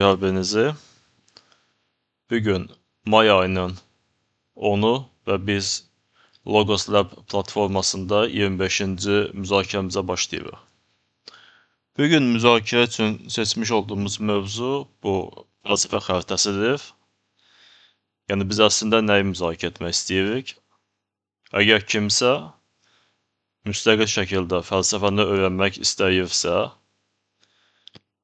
Müsahibinizi bugün may ayının 10'u ve biz Logos Lab platformasında 25-ci müzakirəmizə başlayırıq. Bugün müzakirə üçün seçmiş olduğumuz mövzu bu fəlsəfə xəritəsidir. Yəni biz əslində nəyi müzakirə etmək istəyirik? Əgər kimsə müstəqil şəkildə fəlsəfəni öyrənmək istəyirsə,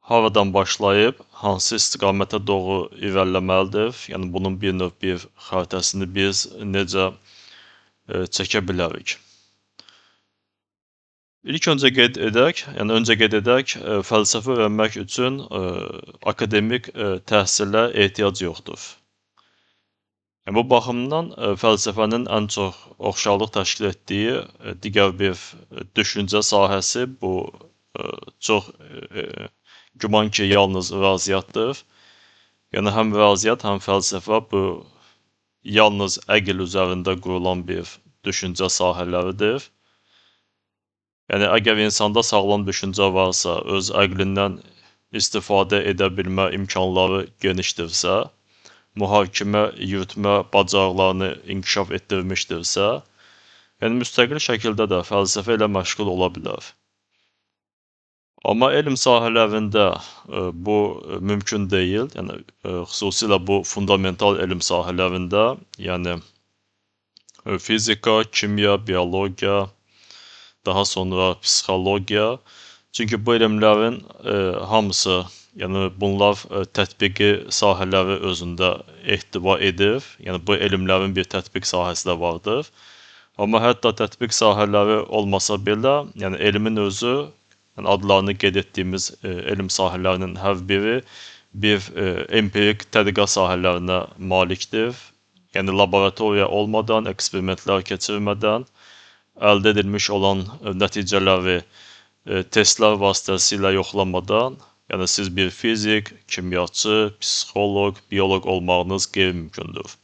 haradan başlayıb hansı istiqamətə doğru irəliləməlidir? Yəni bunun bir növ bir xəritəsini biz necə çəkə bilərik? İlk öncə qeyd edək, fəlsəfə öyrənmək üçün akademik təhsilə ehtiyac yoxdur. Yəni bu baxımdan fəlsəfənin ən çox oxşarlıq təşkil etdiyi digər bir düşüncə sahəsi bu çox güman ki, yalnız riyaziyyatdır. Yəni həm riyaziyyat, həm fəlsəfə bu yalnız əql üzərində qurulan bir düşüncə sahələridir. Yəni əgər insanda sağlam düşüncə varsa, öz əqlindən istifadə edə bilmə imkanları genişdirsə, mühakimə yürütmə bacarıqlarını inkişaf etdirmişdirsə, yəni müstəqil şəkildə də fəlsəfə ilə məşğul ola bilər. Amma elm sahələrində bu mümkün deyil. Yəni xüsusilə bu fundamental elm sahələrində, yəni fizika, kimya, biologiya, daha sonra psixologiya. Çünki bu elmlərin hamısı, yəni bunlar tətbiqi sahələri özündə ehtiva edir. Yəni bu elmlərin bir tətbiq sahəsi də vardır. Amma hətta tətbiq sahələri olmasa belə, yəni elmin özü, yəni adlarını qeyd etdiyimiz elm sahələrinin hər biri bir empirik tədqiqat sahələrinə malikdir. Yəni laboratoriya olmadan, eksperimentlər keçirmədən əldə edilmiş olan nəticələri testlər vasitəsilə yoxlamadan, yəni siz bir fizik, kimyaçı, psixoloq, bioloq olmağınız qeyri-mümkündür.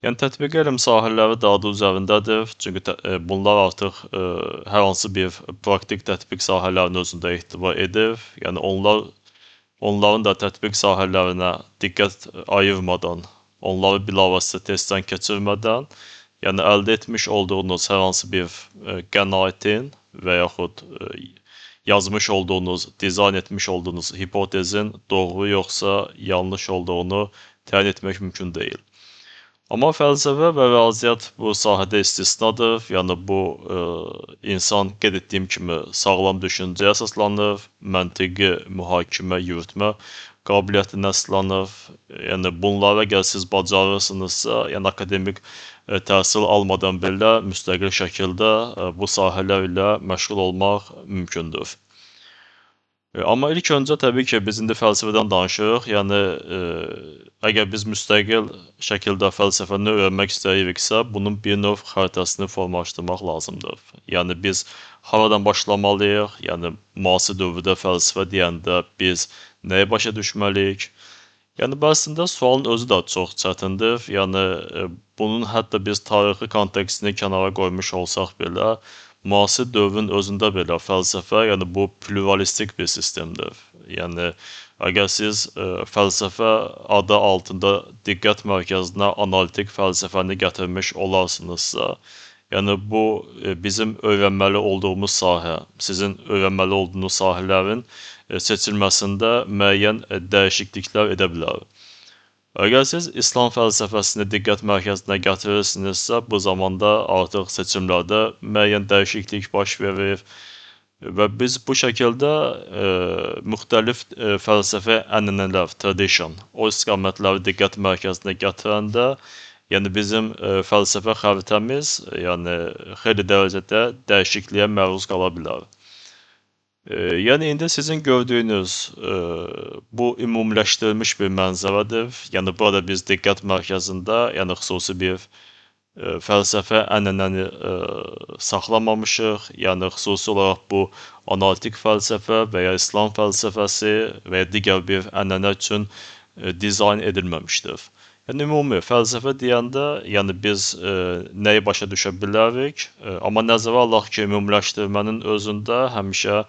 Yəni tətbiqi elm sahələri də adı üzərindədir, çünki bunlar artıq hər hansı bir praktik tətbiq sahələrini özündə ehtiva edir. Yəni onların da tətbiq sahələrinə diqqət ayırmadan, onları bilavasitə testdən keçirmədən, yəni əldə etmiş olduğunuz hər hansı bir qənaətin və yaxud yazmış olduğunuz, dizayn etmiş olduğunuz hipotezin doğru yoxsa yanlış olduğunu təyin etmək mümkün deyil. Amma fəlsəfə və riyaziyyat bu sahədə istisnadır. Yəni bu insan qeyd etdiyim kimi sağlam düşüncəyə əsaslanır, məntiqi mühakimə yürütmə qabiliyyətinə əsaslanır. Yəni bunları əgər siz bacarırsınızsa, yəni akademik təhsil almadan belə müstəqil şəkildə bu sahələr ilə məşğul olmaq mümkündür. Amma ilk öncə təbii ki, biz indi fəlsəfədən danışırıq. Yəni əgər biz müstəqil şəkildə fəlsəfəni öyrənmək istəyiriksə, bunun bir növ xəritəsini formalaşdırmaq lazımdır. Yəni biz haradan başlamalıyıq? Yəni müasir dövrdə fəlsəfə deyəndə biz nəyi başa düşməliyik? Yəni əslində sualın özü də çox çətindir. Yəni bunun hətta biz tarixi kontekstini kənara qoymuş olsaq belə, müasir dövrün özündə belə fəlsəfə, yəni bu pluralistik bir sistemdir. Yəni əgər siz fəlsəfə adı altında diqqət mərkəzinə analitik fəlsəfəni gətirmiş olarsınızsa, yəni bu bizim öyrənməli olduğumuz sahə, sizin öyrənməli olduğunuz sahələrin seçilməsində müəyyən dəyişikliklər edə bilər. Əgər siz İslam fəlsəfəsini diqqət mərkəzinə gətirirsinizsə, bu zamanda artıq seçimlərdə müəyyən dəyişiklik baş verir və biz bu şəkildə müxtəlif fəlsəfə ənənələr, tradition, o istiqamətləri diqqət mərkəzinə gətirəndə, yəni bizim fəlsəfə xəritəmiz, yəni xeyli dərəcədə dəyişikliyə məruz qala bilər. Yəni indi sizin gördüyünüz bu ümumiləşdirilmiş bir mənzərədir. Yəni burada biz diqqət mərkəzində, yəni xüsusi bir fəlsəfə ənənəni saxlamamışıq. Yəni xüsusi olaraq bu analitik fəlsəfə və ya İslam fəlsəfəsi və ya digər bir ənənə üçün dizayn edilməmişdir. Yəni ümumi fəlsəfə deyəndə, yəni biz nəyi başa düşə bilərik, amma nəzərə alaq ki, ümumiləşdirmənin özündə həmişə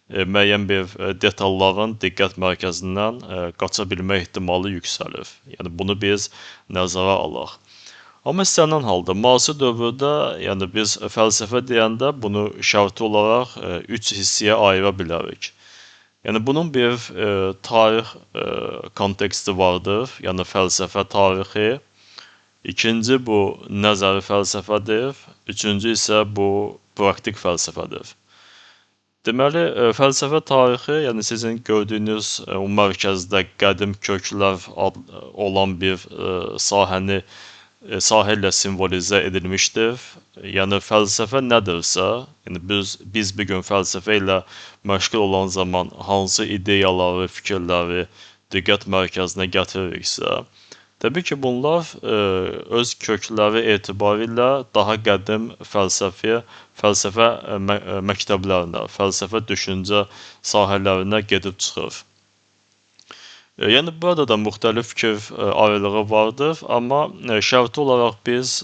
müəyyən bir detalların diqqət mərkəzindən qaça bilmə ehtimalı yüksəlir. Yəni bunu biz nəzərə alaq. Amma istənilən halda müasir dövrdə, yəni biz fəlsəfə deyəndə bunu şərti olaraq 3 hissəyə ayıra bilərik. Yəni bunun bir tarix konteksti vardır, yəni fəlsəfə tarixi. İkinci bu nəzəri fəlsəfədir. Üçüncü isə bu praktik fəlsəfədir. Deməli, fəlsəfə tarixi, yəni sizin gördüyünüz o mərkəzdə qədim köklər olan bir sahə ilə simvolizə edilmişdir. Yəni fəlsəfə nədirsə, yəni biz bir gün fəlsəfə ilə məşğul olan zaman hansı ideyaları, fikirləri diqqət mərkəzinə gətiririksə, təbii ki, bunlar öz kökləri etibarilə daha qədim fəlsəfə məktəblərinə, fəlsəfə düşüncə sahələrinə gedib çıxır. Yəni burada da müxtəlif fikir ayrılığı vardır, amma şərti olaraq biz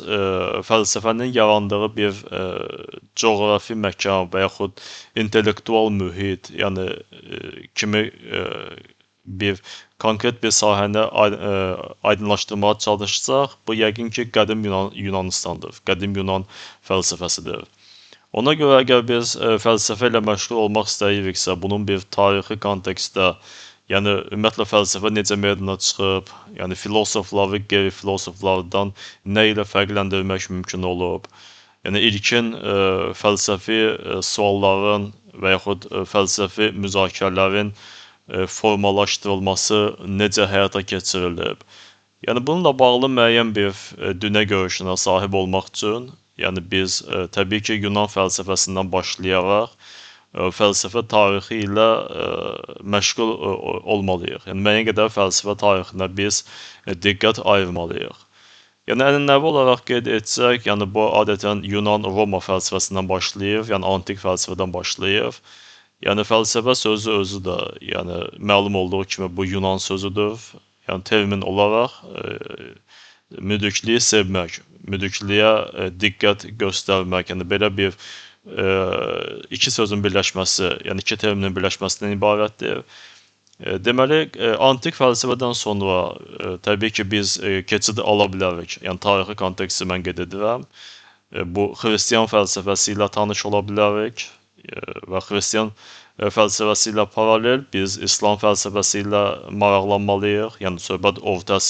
fəlsəfənin yarandığı bir coğrafi məkan və yaxud intellektual mühit, yəni kimi bir konkret bir sahəni aydınlaşdırmağa çalışsaq, bu yəqin ki, qədim Yunanistandır, qədim Yunan fəlsəfəsidir. Ona görə əgər biz fəlsəfə ilə məşğul olmaq istəyiriksə, bunun bir tarixi kontekstdə, yəni ümumiyyətlə fəlsəfə necə meydana çıxıb, yəni filosofları qeyri-filosoflardan nə ilə fərqləndirmək mümkün olub, yəni ilkin fəlsəfi sualların və yaxud fəlsəfi müzakirələrin formalaşdırılması necə həyata keçirilib. Yəni bununla bağlı müəyyən bir dünya görüşünə sahib olmaq üçün, yəni biz təbii ki, Yunan fəlsəfəsindən başlayaraq fəlsəfə tarixi ilə məşğul olmalıyıq. Yəni müəyyən qədər fəlsəfə tarixinə biz diqqət ayırmalıyıq. Yəni ənənəvi olaraq qeyd etsək, yəni bu adətən Yunan-Roma fəlsəfəsindən başlayır, yəni antik fəlsəfədən başlayır. Yəni fəlsəfə sözü özü də, yəni məlum olduğu kimi bu Yunan sözüdür. Yəni termin olaraq müdrikliyi sevmək, müdrikliyə diqqət göstərmək, yəni belə bir iki sözün birləşməsi, yəni iki terminin birləşməsindən ibarətdir. Deməli, antik fəlsəfədən sonra təbii ki, biz keçid ala bilərik. Yəni tarixi konteksti mən qeyd edirəm. Bu xristian fəlsəfəsi ilə tanış ola bilərik və xristian fəlsəfəsi ilə paralel biz İslam fəlsəfəsi ilə maraqlanmalıyıq. Yəni söhbət orta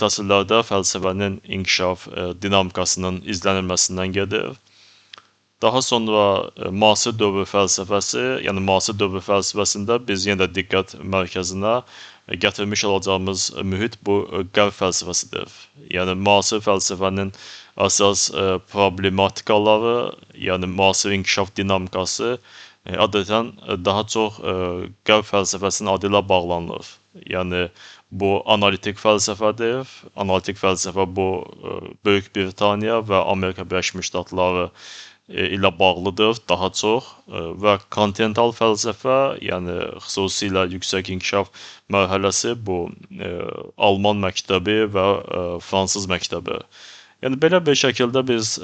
əsrlərdə fəlsəfənin inkişaf dinamikasının izlənilməsindən gedir. Daha sonra müasir dövr fəlsəfəsi, yəni müasir dövr fəlsəfəsində biz yenə də diqqət mərkəzinə gətirmiş olacağımız mühit bu qərb fəlsəfəsidir. Yəni müasir fəlsəfənin əsas problematikaları, yəni müasir inkişaf dinamikası adətən daha çox qərb fəlsəfəsinin adı ilə bağlanır. Yəni bu analitik fəlsəfədir. Analitik fəlsəfə bu Böyük Britaniya və Amerika Birləşmiş Ştatları ilə bağlıdır daha çox və kontinental fəlsəfə, yəni xüsusilə yüksək inkişaf mərhələsi bu Alman məktəbi və Fransız məktəbi. Yəni belə bir şəkildə biz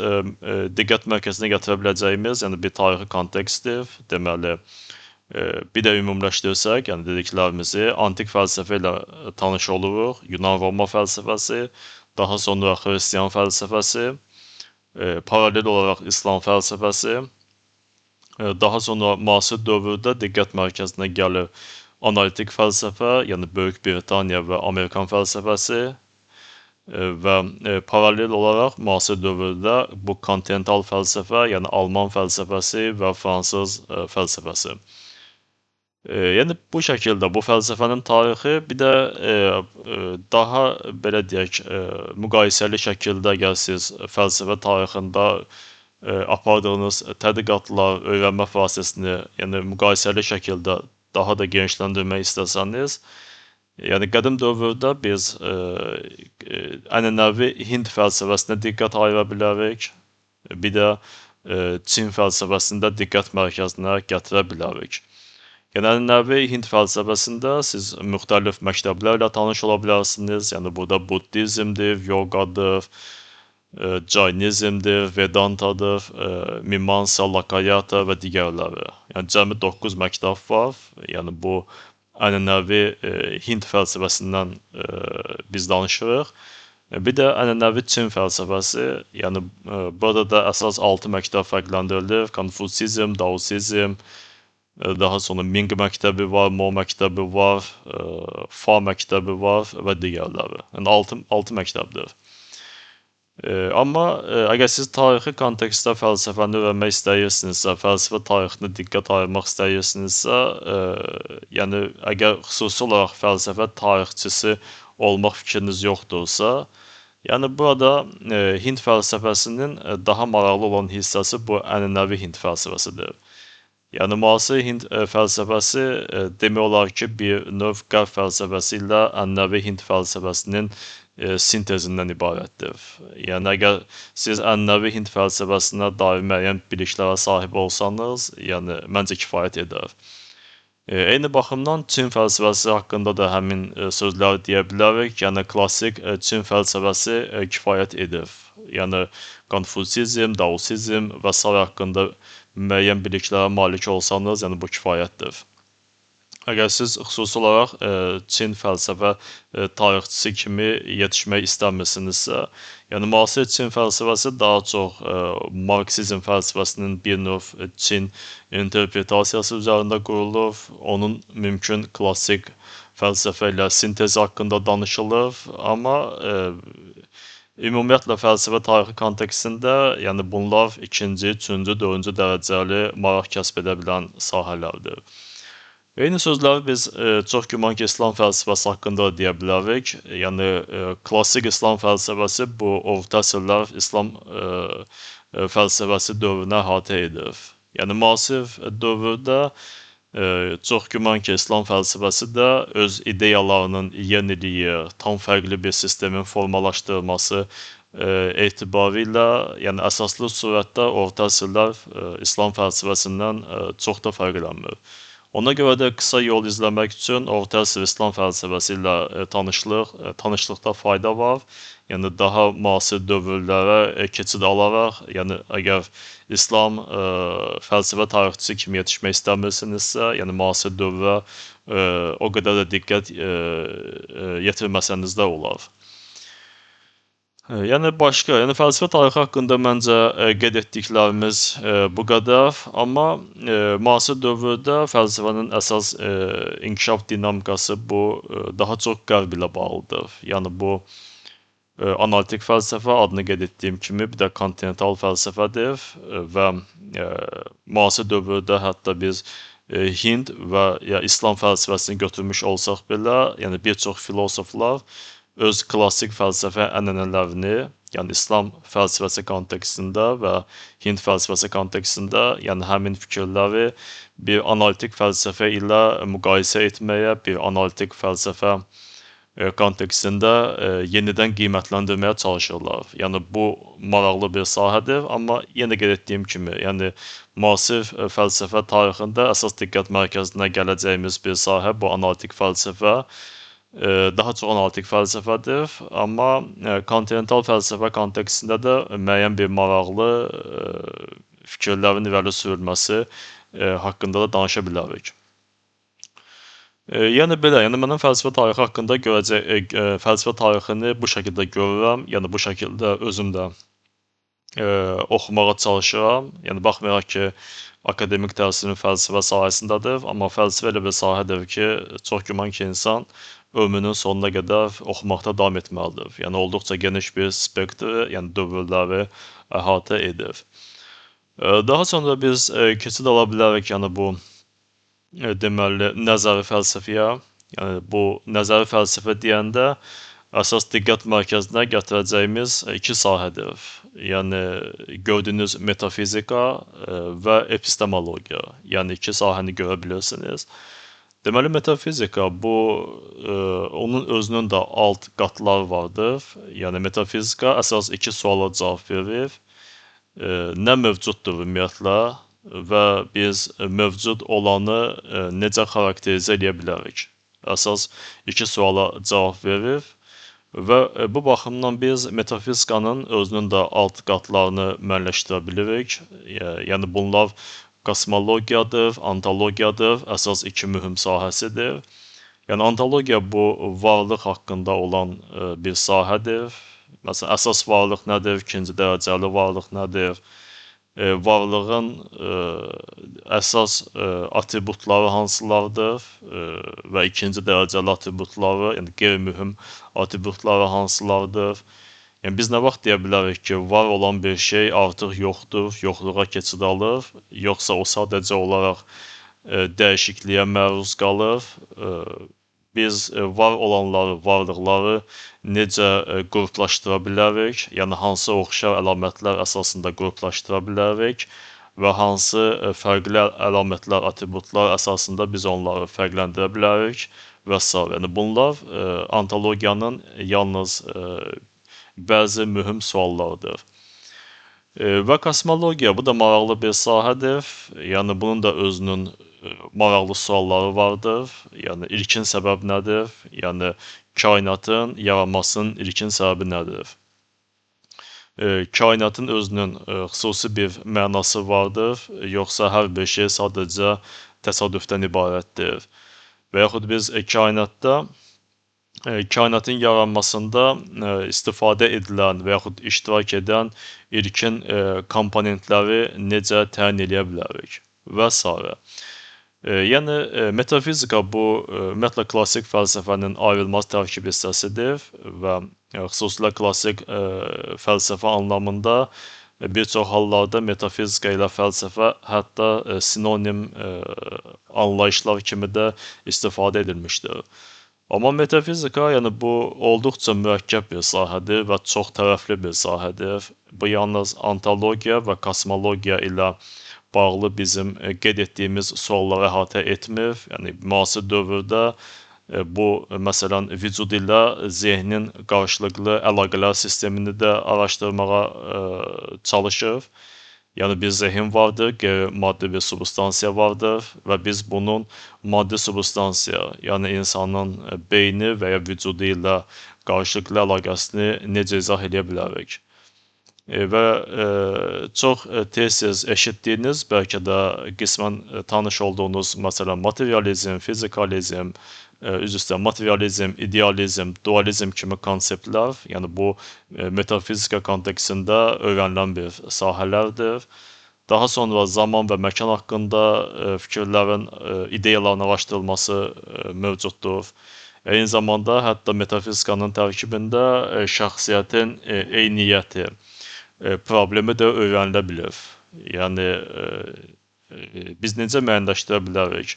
diqqət mərkəzinə gətirə biləcəyimiz, yəni bir tarixi kontekstdir. Deməli, bir də ümumiləşdirsək, yəni dediklərimizi antik fəlsəfə ilə tanış oluruq, Yunan-Roma fəlsəfəsi, daha sonra xristian fəlsəfəsi, paralel olaraq İslam fəlsəfəsi, daha sonra müasir dövrdə diqqət mərkəzinə gəlir analitik fəlsəfə, yəni Böyük Britaniya və Amerikan fəlsəfəsi və paralel olaraq müasir dövrdə bu kontinental fəlsəfə, yəni Alman fəlsəfəsi və Fransız fəlsəfəsi. Yəni bu şəkildə bu fəlsəfənin tarixi, bir də daha belə deyək, müqayisəli şəkildə əgər siz fəlsəfə tarixində apardığınız tədqiqatlar, öyrənmə prosesini, yəni müqayisəli şəkildə daha da genişləndirmək istəsəniz, yəni qədim dövrdə biz ənənəvi Hind fəlsəfəsinə diqqət ayıra bilərik, bir də Çin fəlsəfəsində diqqət mərkəzinə gətirə bilərik. Yəni ənənəvi Hind fəlsəfəsində siz müxtəlif məktəblərlə tanış ola bilərsiniz. Yəni burada buddizmdir, yogadır, Cainizmdir, Vedantadır, Mimansa, Lakayata və digərləri. Yəni cəmi 9 məktəb var. Yəni bu ənənəvi Hind fəlsəfəsindən biz danışırıq. Bir də ənənəvi Çin fəlsəfəsi, yəni burada da əsas 6 məktəb fərqləndirilir. Konfusizm, Daosizm, daha sonra Ming məktəbi var, Mo məktəbi var, Fa məktəbi var və digərləri. Yəni 6 məktəbdir. Amma əgər siz tarixi kontekstdə fəlsəfəni öyrənmək istəyirsinizsə, fəlsəfə tarixini diqqət ayırmaq istəyirsinizsə, yəni əgər xüsusi olaraq fəlsəfə tarixçisi olmaq fikriniz yoxdursa, yəni burada Hind fəlsəfəsinin daha maraqlı olan hissəsi bu ənənəvi Hind fəlsəfəsidir. Yəni müasir Hind fəlsəfəsi demək olar ki, bir növ qərb fəlsəfəsi ilə ənənəvi Hind fəlsəfəsinin sintezindən ibarətdir. Yəni əgər siz ənənəvi Hind fəlsəfəsinə dair müəyyən biliklərə sahib olsanız, yəni məncə kifayət edər. Eyni baxımdan Çin fəlsəfəsi haqqında da həmin sözləri deyə bilərik. Yəni klassik Çin fəlsəfəsi kifayət edir. Yəni Konfusizm, Daosizm və s. haqqında müəyyən biliklərə malik olsanız, yəni bu kifayətdir. Əgər siz xüsusi olaraq Çin fəlsəfə tarixçisi kimi yetişmək istəmirsinizsə, yəni müasir Çin fəlsəfəsi daha çox Marksizm fəlsəfəsinin bir növ Çin interpretasiyası üzərində qurulur. Onun mümkün klassik fəlsəfə ilə sintezi haqqında danışılır, amma ümumiyyətlə fəlsəfə tarixi kontekstində, yəni bunlar 2-ci, 3-cü, 4-cü dərəcəli maraq kəsb edə bilən sahələrdir. Eyni sözləri biz çox güman ki, İslam fəlsəfəsi haqqında da deyə bilərik. Yəni, klassik İslam fəlsəfəsi bu orta əsrlər İslam fəlsəfəsi dövrünə əhatə edir. Yəni, müasir dövrdə çox güman ki, İslam fəlsəfəsi də öz ideyalarının yeniliyi, tam fərqli bir sistemin formalaşdırılması etibarilə, yəni əsaslı surətdə orta əsrlər İslam fəlsəfəsindən çox da fərqlənmir. Ona görə də qısa yol izləmək üçün orta əsr İslam fəlsəfəsi ilə tanışlıqda fayda var. Yəni daha müasir dövrlərə keçid alaraq, yəni əgər İslam fəlsəfə tarixçisi kimi yetişmək istəmirsinizsə, yəni müasir dövrə o qədər də diqqət yetirməsəniz də olar. Yəni başqa, yəni fəlsəfə tarixi haqqında məncə qeyd etdiklərimiz bu qədər, amma müasir dövrdə fəlsəfənin əsas inkişaf dinamikası bu daha çox qərb ilə bağlıdır. Yəni bu analitik fəlsəfə adını qeyd etdiyim kimi bir də kontinental fəlsəfədir və müasir dövrdə hətta biz Hind və ya İslam fəlsəfəsini götürmüş olsaq belə, yəni bir çox filosoflar öz klassik fəlsəfə ənənələrini, yəni İslam fəlsəfəsi kontekstində və Hind fəlsəfəsi kontekstində, yəni həmin fikirləri bir analitik fəlsəfə ilə müqayisə etməyə, bir analitik fəlsəfə kontekstində yenidən qiymətləndirməyə çalışırlar. Yəni bu maraqlı bir sahədir, amma yenə qeyd etdiyim kimi, yəni müasir fəlsəfə tarixində əsas diqqət mərkəzinə gələcəyimiz bir sahə bu analitik fəlsəfə. Daha çox analitik fəlsəfədir, amma kontinental fəlsəfə kontekstində də müəyyən bir maraqlı fikirlərin irəli sürülməsi haqqında da danışa bilərik. Yəni belə, yəni mənim fəlsəfə tarixi haqqında fəlsəfə tarixini bu şəkildə görürəm, yəni bu şəkildə özüm də oxumağa çalışıram. Yəni baxmayaraq ki, akademik təhsilim fəlsəfə sahəsindədir, amma fəlsəfə elə bir sahədir ki, çox güman ki, insan ömrünün sonuna qədər oxumaqda davam etməlidir. Yəni olduqca geniş bir spektr, yəni dövrləri əhatə edir. Daha sonra biz keçid ala bilərik, yəni bu deməli nəzəri fəlsəfəyə. Yəni bu nəzəri fəlsəfə deyəndə əsas diqqət mərkəzinə gətirəcəyimiz iki sahədir. Yəni gördüyünüz metafizika və epistemologiya. Yəni iki sahəni görə bilirsiniz. Deməli, metafizika bu, onun özünün də alt qatları vardır. Yəni metafizika əsas iki suala cavab verir. Nə mövcuddur ümumiyyətlə və biz mövcud olanı necə xarakterizə edə bilərik? Əsas iki suala cavab verir Və bu baxımdan biz metafizikanın özünün də alt qatlarını müəyyənləşdirə bilirik. Yəni bunlar kosmologiyadır, ontologiyadır, əsas iki mühüm sahəsidir. Yəni ontologiya bu varlıq haqqında olan bir sahədir. Məsələn, əsas varlıq nədir, ikinci dərəcəli varlıq nədir? Varlığın əsas atributları hansılardır və ikinci dərəcəli atributları, yəni qeyri-mühüm atributları hansılardır? Yəni biz nə vaxt deyə bilərik ki, var olan bir şey artıq yoxdur, yoxluğa keçid alır, yoxsa o sadəcə olaraq dəyişikliyə məruz qalır? Biz var olanları, varlıqları necə qruplaşdıra bilərik? Yəni hansı oxşar əlamətlər əsasında qruplaşdıra bilərik və hansı fərqli əlamətlər, atributlar əsasında biz onları fərqləndirə bilərik və s. Yəni bunlar ontologiyanın yalnız bəzi mühüm suallardır. Və kosmologiya, bu da maraqlı bir sahədir. Yəni bunun da özünün maraqlı sualları vardır. Yəni ilkin səbəb nədir? Yəni kainatın yaranmasının ilkin səbəbi nədir? Kainatın özünün xüsusi bir mənası vardır, yoxsa hər bir şey sadəcə təsadüfdən ibarətdir? Və yaxud biz kainatın yaranmasında istifadə edilən və yaxud iştirak edən ilkin komponentləri necə təyin edə bilərik və s. Yəni metafizika bu ümumiyyətlə klassik fəlsəfənin ayrılmaz tərkib hissəsidir və xüsusilə klassik fəlsəfə anlamında bir çox hallarda metafizika ilə fəlsəfə hətta sinonim anlayışlar kimi də istifadə edilmişdir. Amma metafizika, yəni bu olduqca mürəkkəb bir sahədir və çox tərəfli bir sahədir. Bu yalnız ontologiya və kosmologiya ilə bağlı bizim qeyd etdiyimiz sualları əhatə etmir. Yəni müasir dövrdə bu məsələn vücud ilə zehnin qarşılıqlı əlaqələr sistemini də araşdırmağa çalışır. Yəni bir zehin vardır, qeyri-maddi bir substansiya vardır və biz bunun maddi substansiya, yəni insanın beyni və ya vücudu ilə qarşılıqlı əlaqəsini necə izah edə bilərik? Və çox tez-tez eşitdiyiniz, bəlkə də qismən tanış olduğunuz, məsələn, materializm, fizikalizm, materializm, idealizm, dualizm kimi konseptlər, yəni bu metafizika kontekstində öyrənilən bir sahələrdir. Daha sonra zaman və məkan haqqında fikirlərin, ideyaların araşdırılması mövcuddur. Eyni zamanda hətta metafizikanın tərkibində şəxsiyyətin eyniyyəti problemi də öyrənilə bilir. Yəni biz necə müəyyənləşdirə bilərik?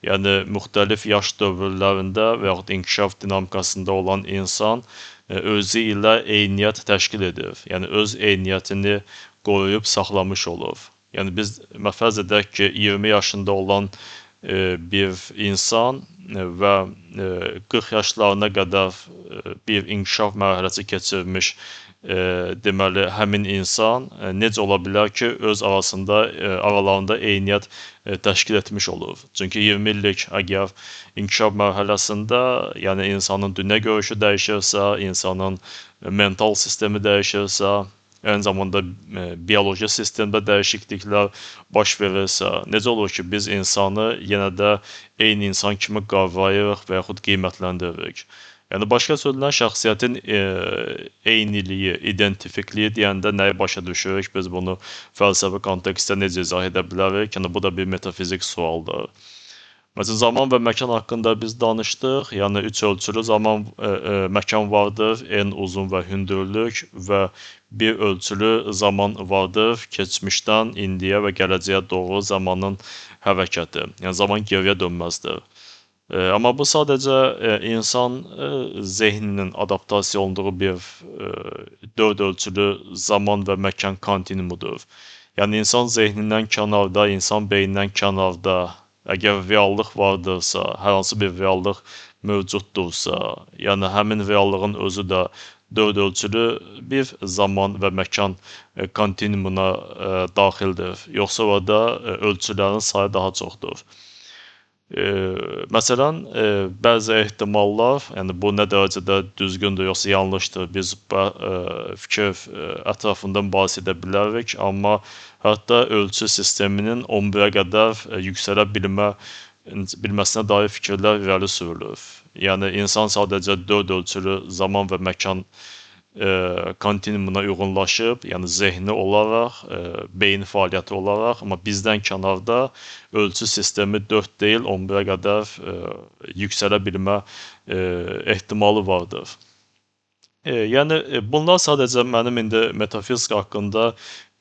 Yəni müxtəlif yaş dövrlərində və yaxud inkişaf dinamikasında olan insan özü ilə eyniyyət təşkil edir. Yəni öz eyniyyətini qoruyub saxlamış olur. Yəni biz fərz edək ki, 20 yaşında olan bir insan və 40 yaşlarına qədər bir inkişaf mərhələsi keçirmiş deməli həmin insan necə ola bilər ki, öz aralarında eyniyyət təşkil etmiş olur. Çünki 20 illik əgər inkişaf mərhələsində, yəni insanın dünya görüşü dəyişirsə, insanın mental sistemi dəyişirsə, eyni zamanda bioloji sistemdə dəyişikliklər baş verirsə, necə olur ki, biz insanı yenə də eyni insan kimi qavrayırıq və yaxud qiymətləndiririk? Yəni başqa sözlə şəxsiyyətin eyniliyi, identifikliyi deyəndə nəyi başa düşürük? Biz bunu fəlsəfi kontekstdə necə izah edə bilərik? Yəni bu da bir metafizik sualdır. Məsələn, zaman və məkan haqqında biz danışdıq. Yəni üç ölçülü zaman, məkan vardır, en, uzun və hündürlük və bir ölçülü zaman vardır, keçmişdən indiyə və gələcəyə doğru zamanın hərəkəti. Yəni zaman geriyə dönməzdir. Amma bu sadəcə insan zehninin adaptasiya olunduğu bir 4 ölçülü zaman və məkan kontinuumudur. Yəni insan zehnindən kənarda, insan beynindən kənarda, əgər reallıq vardırsa, hər hansı bir reallıq mövcuddursa, yəni həmin reallığın özü də 4 ölçülü bir zaman və məkan kontinuumuna daxildir. Yoxsa orada ölçülərin sayı daha çoxdur. Məsələn, bəzi ehtimallar, yəni bu nə dərəcədə düzgündür yoxsa yanlışdır, biz fikir ətrafında mübahisə edə bilərik, amma hətta ölçü sisteminin 11-ə qədər yüksələ bilməsinə dair fikirlər irəli sürülür. Yəni insan sadəcə 4 ölçülü zaman və məkan kontinuumuna uyğunlaşıb, yəni zehni olaraq, beyin fəaliyyəti olaraq, amma bizdən kənarda ölçü sistemi 4 deyil, 11-ə qədər yüksələ bilmə ehtimalı vardır. Yəni bunlar sadəcə mənim indi metafizika haqqında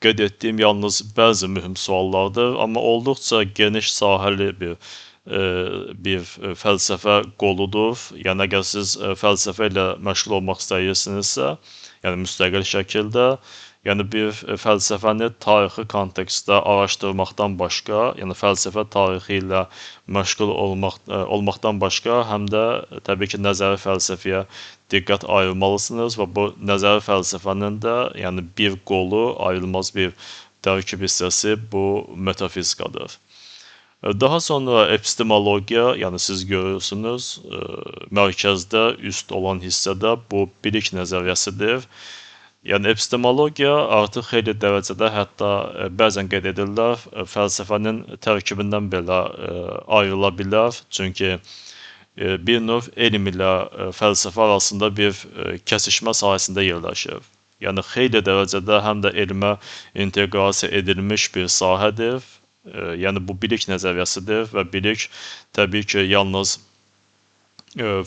qeyd etdiyim yalnız bəzi mühüm suallardır, amma olduqca geniş sahəli bir fəlsəfə qoludur. Yəni əgər siz fəlsəfə ilə məşğul olmaq istəyirsinizsə, yəni müstəqil şəkildə, yəni bir fəlsəfəni tarixi kontekstdə araşdırmaqdan başqa, yəni fəlsəfə tarixi ilə məşğul olmaqdan başqa, həm də təbii ki, nəzəri fəlsəfəyə diqqət ayırmalısınız və bu nəzəri fəlsəfənin də yəni bir qolu, ayrılmaz bir tərkib hissəsi bu metafizikadır. Daha sonra epistemologiya, yəni siz görürsünüz, mərkəzdə, üst olan hissədə bu bilik nəzəriyyəsidir. Yəni epistemologiya artıq xeyli dərəcədə, hətta bəzən qeyd edirlər, fəlsəfənin tərkibindən belə ayrıla bilər. Çünki bir növ elm ilə fəlsəfə arasında bir kəsişmə sahəsində yerləşir. Yəni xeyli dərəcədə həm də elmə inteqrasiya edilmiş bir sahədir. Yəni bu bilik nəzəriyyəsidir və bilik təbii ki, yalnız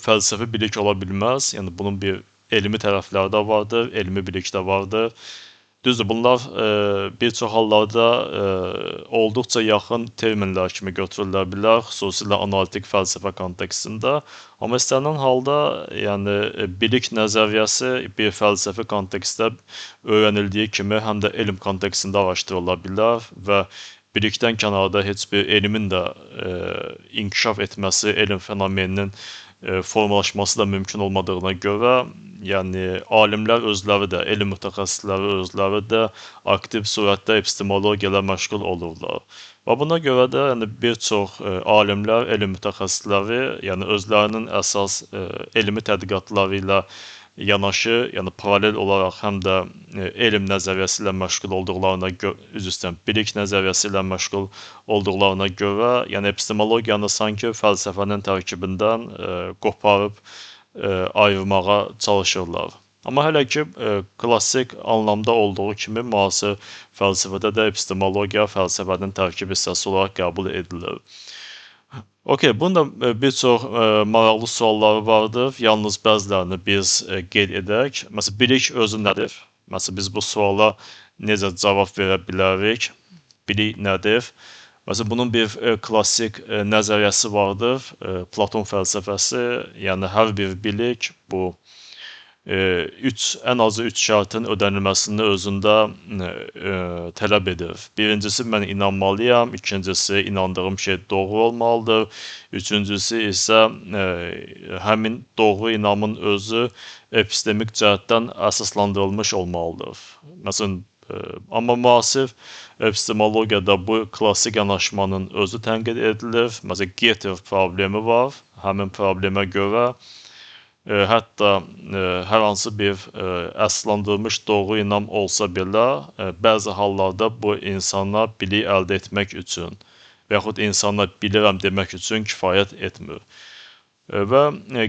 fəlsəfi bilik ola bilməz. Yəni bunun bir elmi tərəfləri də vardır, elmi bilik də vardır. Düzdür, bunlar bir çox hallarda olduqca yaxın terminlər kimi götürülə bilər, xüsusilə analitik fəlsəfə kontekstində. Amma istənilən halda, yəni bilik nəzəriyyəsi bir fəlsəfi kontekstdə öyrənildiyi kimi həm də elm kontekstində araşdırıla bilər və bilikdən kənarda heç bir elmin də inkişaf etməsi, elm fenomeninin formalaşması da mümkün olmadığına görə, yəni alimlər özləri də, elm mütəxəssisləri özləri də aktiv surətdə epistemologiya ilə məşğul olurlar. Və buna görə də yəni bir çox alimlər, elm mütəxəssisləri, yəni özlərinin əsas elmi tədqiqatları ilə yanaşı, yəni paralel olaraq həm də elm nəzəriyyəsi ilə məşğul olduqlarına görə, bilik nəzəriyyəsi ilə məşğul olduqlarına görə, yəni epistemologiyanı sanki fəlsəfənin tərkibindən qoparıb ayırmağa çalışırlar. Amma hələ ki, klassik anlamda olduğu kimi müasir fəlsəfədə də epistemologiya fəlsəfənin tərkib hissəsi olaraq qəbul edilir. Okey, bunun da bir çox maraqlı sualları vardır. Yalnız bəzilərini biz qeyd edək. Məsələn, bilik özü nədir? Məsələn, biz bu suala necə cavab verə bilərik? Bilik nədir? Məsələn, bunun bir klassik nəzəriyyəsi vardır. Platon fəlsəfəsi, yəni hər bir bilik bu ən azı 3 şərtin ödənilməsini özündə tələb edir. Birincisi, mən inanmalıyam. İkincisi, inandığım şey doğru olmalıdır. Üçüncüsü isə həmin doğru inamın özü epistemik cəhətdən əsaslandırılmış olmalıdır. Məsələn, amma müasir epistemologiyada bu klassik yanaşmanın özü tənqid edilir. Məsələn, Getter problemi var. Həmin problemə görə hətta hər hansı bir əsaslandırılmış doğru inam olsa belə, bəzi hallarda bu insanlar bilik əldə etmək üçün və yaxud insanlar bilirəm demək üçün kifayət etmir. Və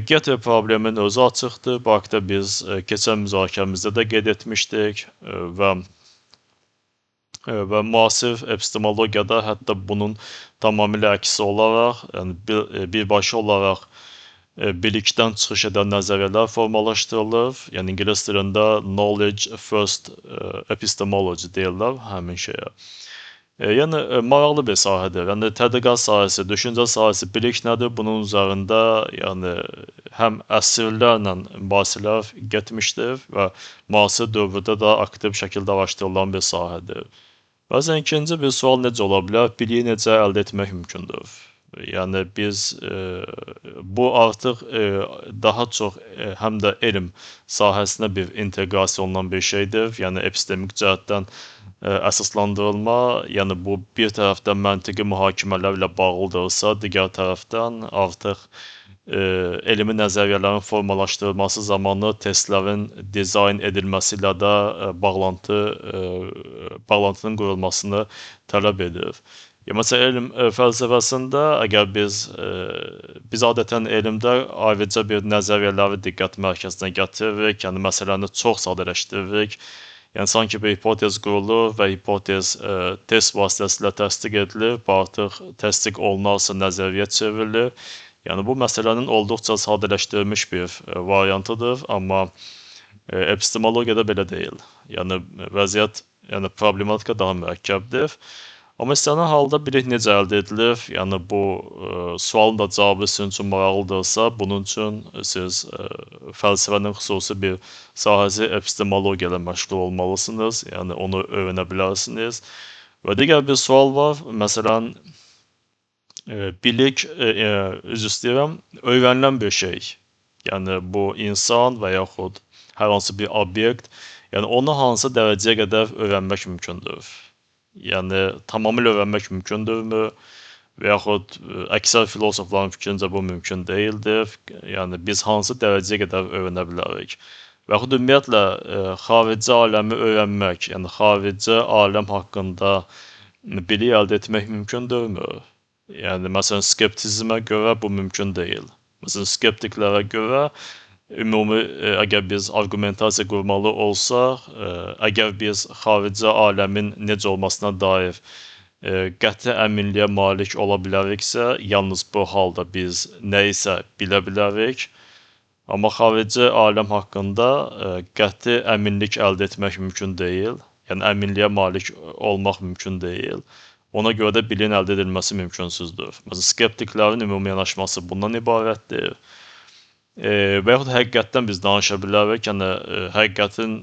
Getter probleminin özü açıqdır. Bu haqda biz keçən müzakirəmizdə də qeyd etmişdik və müasir epistemologiyada hətta bunun tamamilə əksi olaraq, yəni birbaşa olaraq bilikdən çıxış edən nəzəriyyələr formalaşdırılır. Yəni ingilis dilində knowledge first epistemology deyirlər həmin şeyə. Yəni maraqlı bir sahədir. Yəni tədqiqat sahəsi, düşüncə sahəsi, bilik nədir? Bunun üzərində yəni həm əsrlərlə mübahisələr getmişdir və müasir dövrdə də aktiv şəkildə araşdırılan bir sahədir. Bəzən ikinci bir sual necə ola bilər? Biliyi necə əldə etmək mümkündür? Yəni biz bu artıq daha çox həm də elm sahəsinə bir inteqrasiya olunan bir şeydir. Yəni epistemik cəhətdən əsaslandırılma, yəni bu bir tərəfdən məntiqi mühakimələrlə bağlıdırsa, digər tərəfdən artıq elmi nəzəriyyələrin formalaşdırılması zamanı testlərin dizayn edilməsi ilə də bağlantının qurulmasını tələb edir. Ya məsələn, elm fəlsəfəsində əgər biz adətən elmdə ayrıca bir nəzəriyyələri diqqət mərkəzinə gətiririk, yəni məsələni çox sadələşdiririk. Yəni sanki bir hipotez qurulur və hipotez test vasitəsilə təsdiq edilir, artıq təsdiq olunarsa nəzəriyyə çevrilir. Yəni bu məsələnin olduqca sadələşdirilmiş bir variantıdır, amma epistemologiyada belə deyil. Yəni vəziyyət, yəni problematika daha mürəkkəbdir. Amma istənilən halda bilik necə əldə edilir? Yəni bu sualın da cavabı sizin üçün maraqlıdırsa, bunun üçün siz fəlsəfənin xüsusi bir sahəsi epistemologiya ilə məşğul olmalısınız. Yəni onu öyrənə bilərsiniz. Və digər bir sual var. Məsələn, bilik, üzr istəyirəm, öyrənilən bir şey. Yəni bu insan və yaxud hər hansı bir obyekt, yəni onu hansı dərəcəyə qədər öyrənmək mümkündür? Yəni tamamilə öyrənmək mümkündürmü? Və yaxud əksər filosofların fikrincə bu mümkün deyildir. Yəni biz hansı dərəcəyə qədər öyrənə bilərik? Və yaxud ümumiyyətlə xarici aləmi öyrənmək, yəni xarici aləm haqqında bilik əldə etmək mümkündürmü? Yəni məsələn skeptizmə görə bu mümkün deyil. Məsələn skeptiklərə görə ümumi əgər biz argumentasiya qurmalı olsaq, əgər biz xarici aləmin necə olmasına dair qəti əminliyə malik ola biləriksə, yalnız bu halda biz nəyisə bilə bilərik. Amma xarici aləm haqqında qəti əminlik əldə etmək mümkün deyil. Yəni əminliyə malik olmaq mümkün deyil. Ona görə də biliyin əldə edilməsi mümkünsüzdür. Məsələn, skeptiklərin ümumi yanaşması bundan ibarətdir. Və yaxud həqiqətdən biz danışa bilərik. Yəni həqiqətin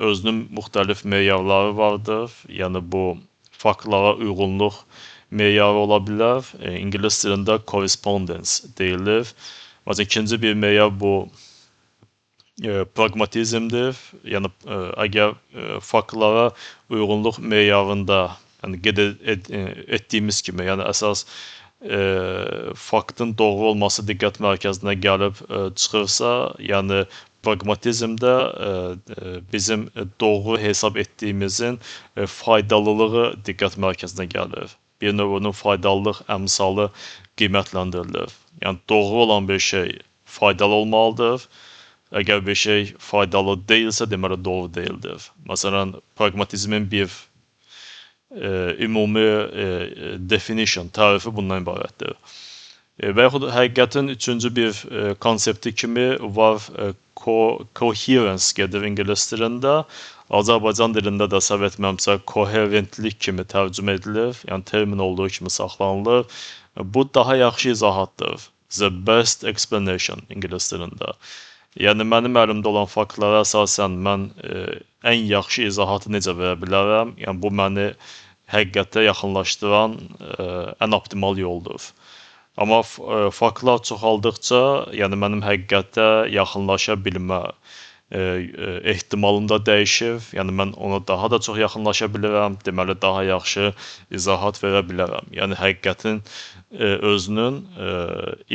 özünün müxtəlif meyarları vardır. Yəni bu faktlara uyğunluq meyarı ola bilər. İngilis dilində correspondence deyilir. Məsələn, ikinci bir meyar bu pragmatizmdir. Yəni əgər faktlara uyğunluq meyarında, yəni qeyd etdiyimiz kimi, yəni əsas faktın doğru olması diqqət mərkəzinə gəlib çıxırsa, yəni pragmatizmdə bizim doğru hesab etdiyimizin faydalılığı diqqət mərkəzinə gəlir. Bir növ onun faydalılıq əmsalı qiymətləndirilir. Yəni doğru olan bir şey faydalı olmalıdır. Əgər bir şey faydalı deyilsə, deməli doğru deyildir. Məsələn, pragmatizmin bir ümumi definition, tərifi bundan ibarətdir. Və yaxud həqiqətin üçüncü bir konsepti kimi var coherence gedir ingilis dilində. Azərbaycan dilində də səhv etməmsə koherentlik kimi tərcümə edilir. Yəni termin olduğu kimi saxlanılır. Bu daha yaxşı izahatdır. The best explanation ingilis dilində. Yəni mənim əlimdə olan faktlara əsasən mən ən yaxşı izahatı necə verə bilərəm? Yəni bu məni həqiqətə yaxınlaşdıran ən optimal yoldur. Amma faktlar çoxaldıqca, yəni mənim həqiqətə yaxınlaşa bilmə ehtimalım da dəyişir. Yəni mən ona daha da çox yaxınlaşa bilirəm, deməli daha yaxşı izahat verə bilərəm. Yəni həqiqətin özünün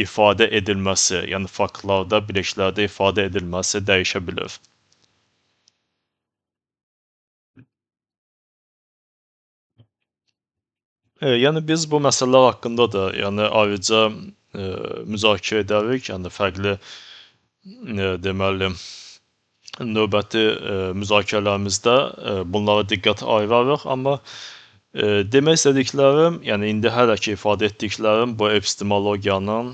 ifadə edilməsi, yəni faktlarda, biliklərdə ifadə edilməsi dəyişə bilir. Yəni biz bu məsələlər haqqında da yəni ayrıca müzakirə edərik. Yəni fərqli deməli növbəti müzakirələrimizdə bunlara diqqət ayırarıq, amma demək istədiklərim, yəni indi hələ ki ifadə etdiklərim bu epistemologiyanın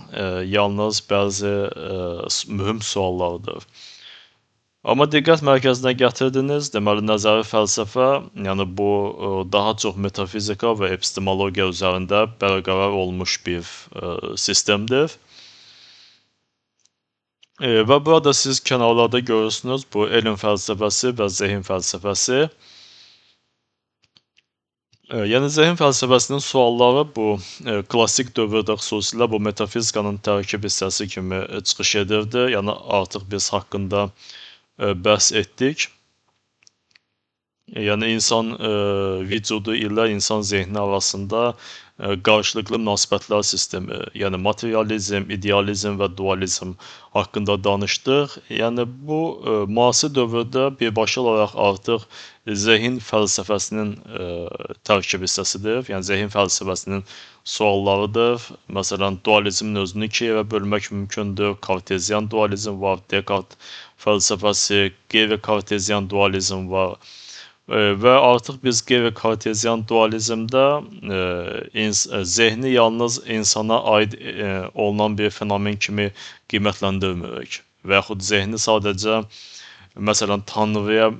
yalnız bəzi mühüm suallarıdır. Amma diqqət mərkəzinə gətirdiniz, deməli nəzəri fəlsəfə, yəni bu daha çox metafizika və epistemologiya üzərində bərqərar olmuş bir sistemdir. Və burada siz kənarlarda görürsünüz bu elm fəlsəfəsi və zehin fəlsəfəsi. Yəni zehin fəlsəfəsinin sualları bu klassik dövrdə xüsusilə bu metafizikanın tərkib hissəsi kimi çıxış edirdi. Yəni artıq biz haqqında bəhs etdik. Yəni insan vücudu ilə insan zehni arasında qarşılıqlı münasibətlər sistemi, yəni materializm, idealizm və dualizm haqqında danışdıq. Yəni bu müasir dövrdə birbaşa olaraq artıq zehin fəlsəfəsinin tərkib hissəsidir. Yəni zehin fəlsəfəsinin suallarıdır. Məsələn, dualizmin özünü ikiyə yerə bölmək mümkündür. Kartezyan dualizm var, Descartes fəlsəfəsi, qeyri-kartezyan dualizm var. Və artıq biz qeyri-kartezyan dualizmdə zehni yalnız insana aid olunan bir fenomen kimi qiymətləndirmirik və yaxud zehni sadəcə məsələn Tanrıya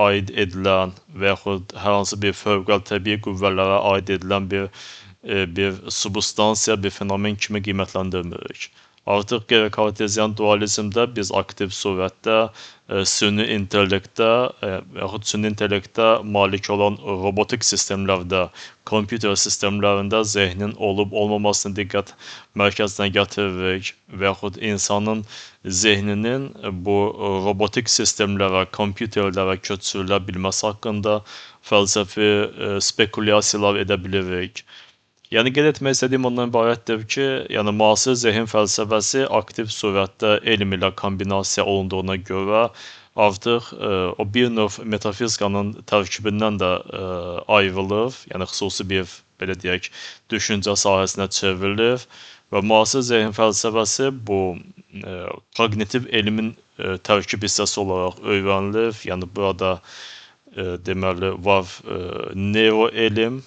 aid edilən və yaxud hər hansı bir fövqəladə təbii qüvvələrə aid edilən bir substansiya, bir fenomen kimi qiymətləndirmirik. Artıq qeyri-kartezyan dualizmdə biz aktiv surətdə süni intellektdə yaxud süni intellektdə malik olan robotik sistemlərdə, kompüter sistemlərində zehnin olub-olmamasını diqqət mərkəzinə gətiririk və yaxud insanın zehninin bu robotik sistemlərə, kompüterlərə köçürülə bilməsi haqqında fəlsəfi spekulyasiyalar edə bilirik. Yəni qeyd etmək istədiyim ondan ibarətdir ki, yəni müasir zehin fəlsəfəsi aktiv surətdə elm ilə kombinasiya olunduğuna görə artıq o bir növ metafizikanın tərkibindən də ayrılır, yəni xüsusi bir belə deyək, düşüncə sahəsinə çevrilir və müasir zehin fəlsəfəsi bu koqnitiv elmin tərkib hissəsi olaraq öyrənilir. Yəni burada deməli var neuroelm,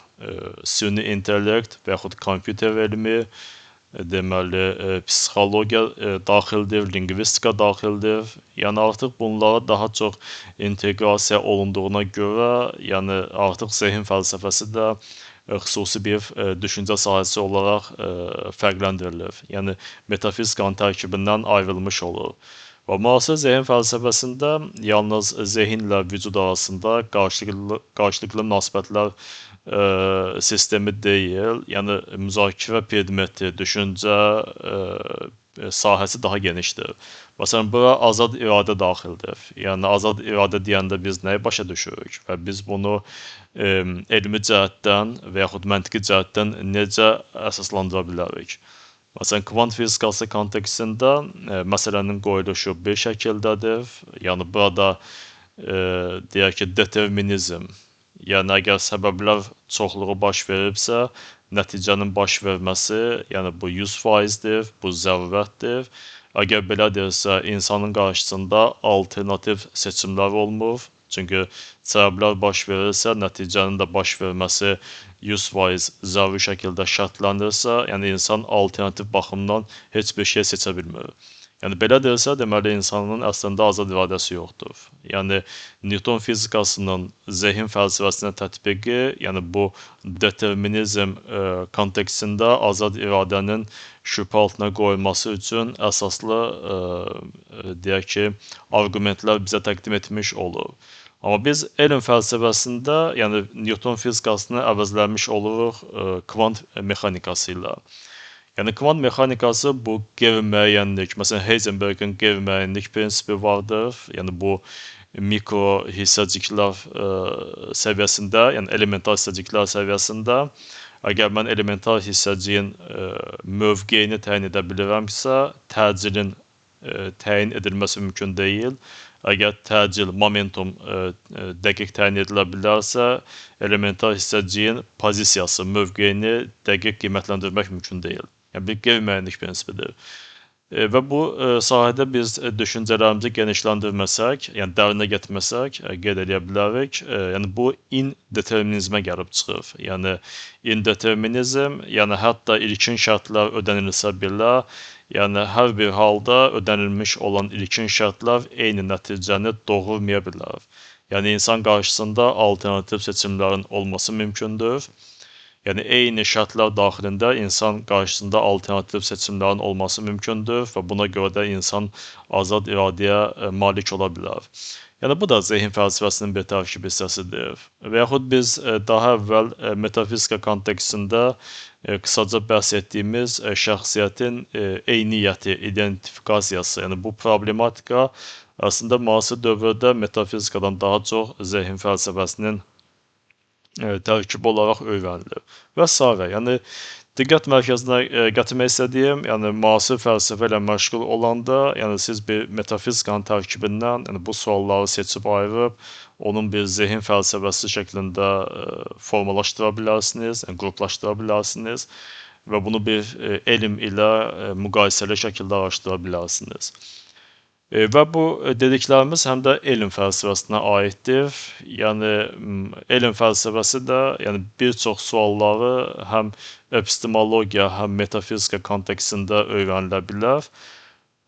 süni intellekt və yaxud kompüter elmi, deməli psixologiya daxildir, lingvistika daxildir. Yəni artıq bunlara daha çox inteqrasiya olunduğuna görə, yəni artıq zehin fəlsəfəsi də xüsusi bir düşüncə sahəsi olaraq fərqləndirilir. Yəni metafizikanın tərkibindən ayrılmış olur. Və müasir zehin fəlsəfəsində yalnız zehinlə vücud arasında qarşılıqlı münasibətlər sistemi deyil, yəni müzakirə predmeti, düşüncə sahəsi daha genişdir. Məsələn, bura azad iradə daxildir. Yəni azad iradə deyəndə biz nəyi başa düşürük və biz bunu elmi cəhətdən və yaxud məntiqi cəhətdən necə əsaslandıra bilərik? Məsələn, kvant fizikası kontekstində məsələnin qoyuluşu bir şəkildədir. Yəni burada deyək ki, determinizm, yəni əgər səbəblər çoxluğu baş veribsə, nəticənin baş verməsi, yəni bu 100%-dir, bu zərurətdir. Əgər belədirsə, insanın qarşısında alternativ seçimlər olmur. Çünki səbəblər baş verirsə, nəticənin də baş verməsi 100% zəruri şəkildə şərtlənirsə, yəni insan alternativ baxımdan heç bir şey seçə bilmir. Yəni belədirsə, deməli insanın əslində azad iradəsi yoxdur. Yəni Newton fizikasının zehin fəlsəfəsinə tətbiqi, yəni bu determinizm kontekstində azad iradənin şübhə altına qoyulması üçün əsaslı deyək ki, arqumentlər bizə təqdim etmiş olur. Amma biz elm fəlsəfəsində, yəni Newton fizikasını əvəzlənmiş oluruq kvant mexanikası ilə. Yəni kvant mexanikası bu qeyri-müəyyənlik, məsələn Heisenbergin qeyri-müəyyənlik prinsipi vardır. Yəni bu mikro hissəciklər səviyyəsində, yəni elementar hissəciklər səviyyəsində əgər mən elementar hissəciyin mövqeyini təyin edə bilirəmsə, təcilin təyin edilməsi mümkün deyil. Əgər təcil, momentum dəqiq təyin edilə bilərsə, elementar hissəciyin pozisiyası, mövqeyini dəqiq qiymətləndirmək mümkün deyil. Yəni bir qeyri-müəyyənlik prinsipidir. Və bu sahədə biz düşüncələrimizi genişləndirməsək, yəni dərinə getməsək, qeyd edə bilərik. Yəni bu indeterminizmə gəlib çıxır. Yəni indeterminizm, yəni hətta ilkin şərtlər ödənilsə belə, yəni hər bir halda ödənilmiş olan ilkin şərtlər eyni nəticəni doğurmaya bilər. Yəni insan qarşısında alternativ seçimlərin olması mümkündür. Yəni eyni şərtlər daxilində insan qarşısında alternativ seçimlərin olması mümkündür və buna görə də insan azad iradəyə malik ola bilər. Yəni bu da zehin fəlsəfəsinin bir tərkib hissəsidir. Və yaxud biz daha əvvəl metafizika kontekstində qısaca bəhs etdiyimiz şəxsiyyətin eyniyyəti, identifikasiyası, yəni bu problematika əslində müasir dövrdə metafizikadan daha çox zehin fəlsəfəsinin tərkib olaraq öyrənilir və s. Yəni diqqət mərkəzinə gətirmək istədiyim, yəni müasir fəlsəfə ilə məşğul olanda, yəni siz bir metafizikanın tərkibindən, yəni bu sualları seçib ayırıb, onun bir zehin fəlsəfəsi şəklində formalaşdıra bilərsiniz, yəni qruplaşdıra bilərsiniz və bunu bir elm ilə müqayisəli şəkildə araşdıra bilərsiniz. Və bu dediklərimiz həm də elm fəlsəfəsinə aiddir. Yəni elm fəlsəfəsi də yəni bir çox sualları həm epistemologiya, həm metafizika kontekstində öyrənilə bilər.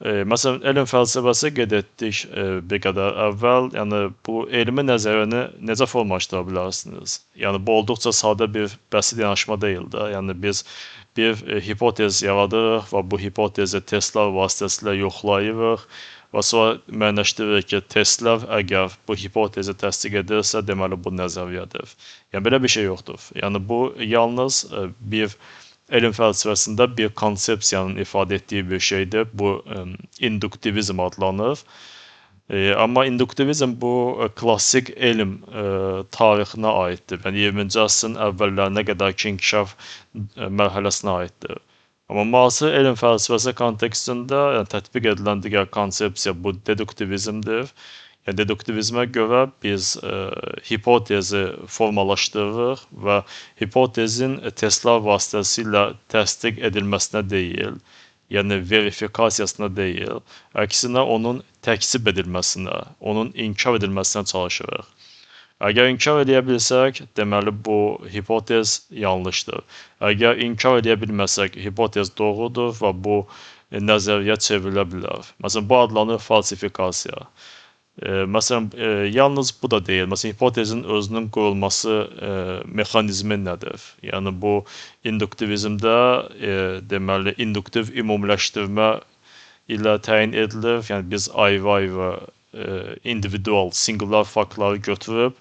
Məsələn, elm fəlsəfəsi qeyd etdik bir qədər əvvəl. Yəni bu elmi nəzəriyyəni necə formalaşdıra bilərsiniz? Yəni bu olduqca sadə bir bəsit yanaşma deyil də. Yəni biz bir hipotez yaradırıq və bu hipotezi testlər vasitəsilə yoxlayırıq. Və sonra müəyyənləşdiririk ki, testlər əgər bu hipotezi təsdiq edirsə, deməli bu nəzəriyyədir. Yəni belə bir şey yoxdur. Yəni bu yalnız bir elm fəlsəfəsində bir konsepsiyanın ifadə etdiyi bir şeydir. Bu induktivizm adlanır. Amma induktivizm bu klassik elm tarixinə aiddir. Yəni 20-ci əsrin əvvəllərinə qədərki inkişaf mərhələsinə aiddir. Amma müasir elm fəlsəfəsi kontekstində yəni, tətbiq edilən digər konsepsiya bu deduktivizmdir. Yəni, deduktivizmə görə biz hipotezi formalaşdırırıq və hipotezin testlər vasitəsilə təsdiq edilməsinə deyil, yəni verifikasiyasına deyil, əksinə onun təkzib edilməsinə, onun inkar edilməsinə çalışırıq. Əgər inkar edə bilsək, deməli bu hipotez yanlışdır. Əgər inkar edə bilməsək, hipotez doğrudur və bu nəzəriyyə çevrilə bilər. Məsələn, bu adlanır falsifikasiya. Məsələn, yalnız bu da deyil. Məsələn, hipotezin özünün qurulması mexanizmi nədir? Yəni bu induktivizmdə deməli induktiv ümumiləşdirmə ilə təyin edilir. Yəni biz ayrı-ayrı individual, singular faktları götürüb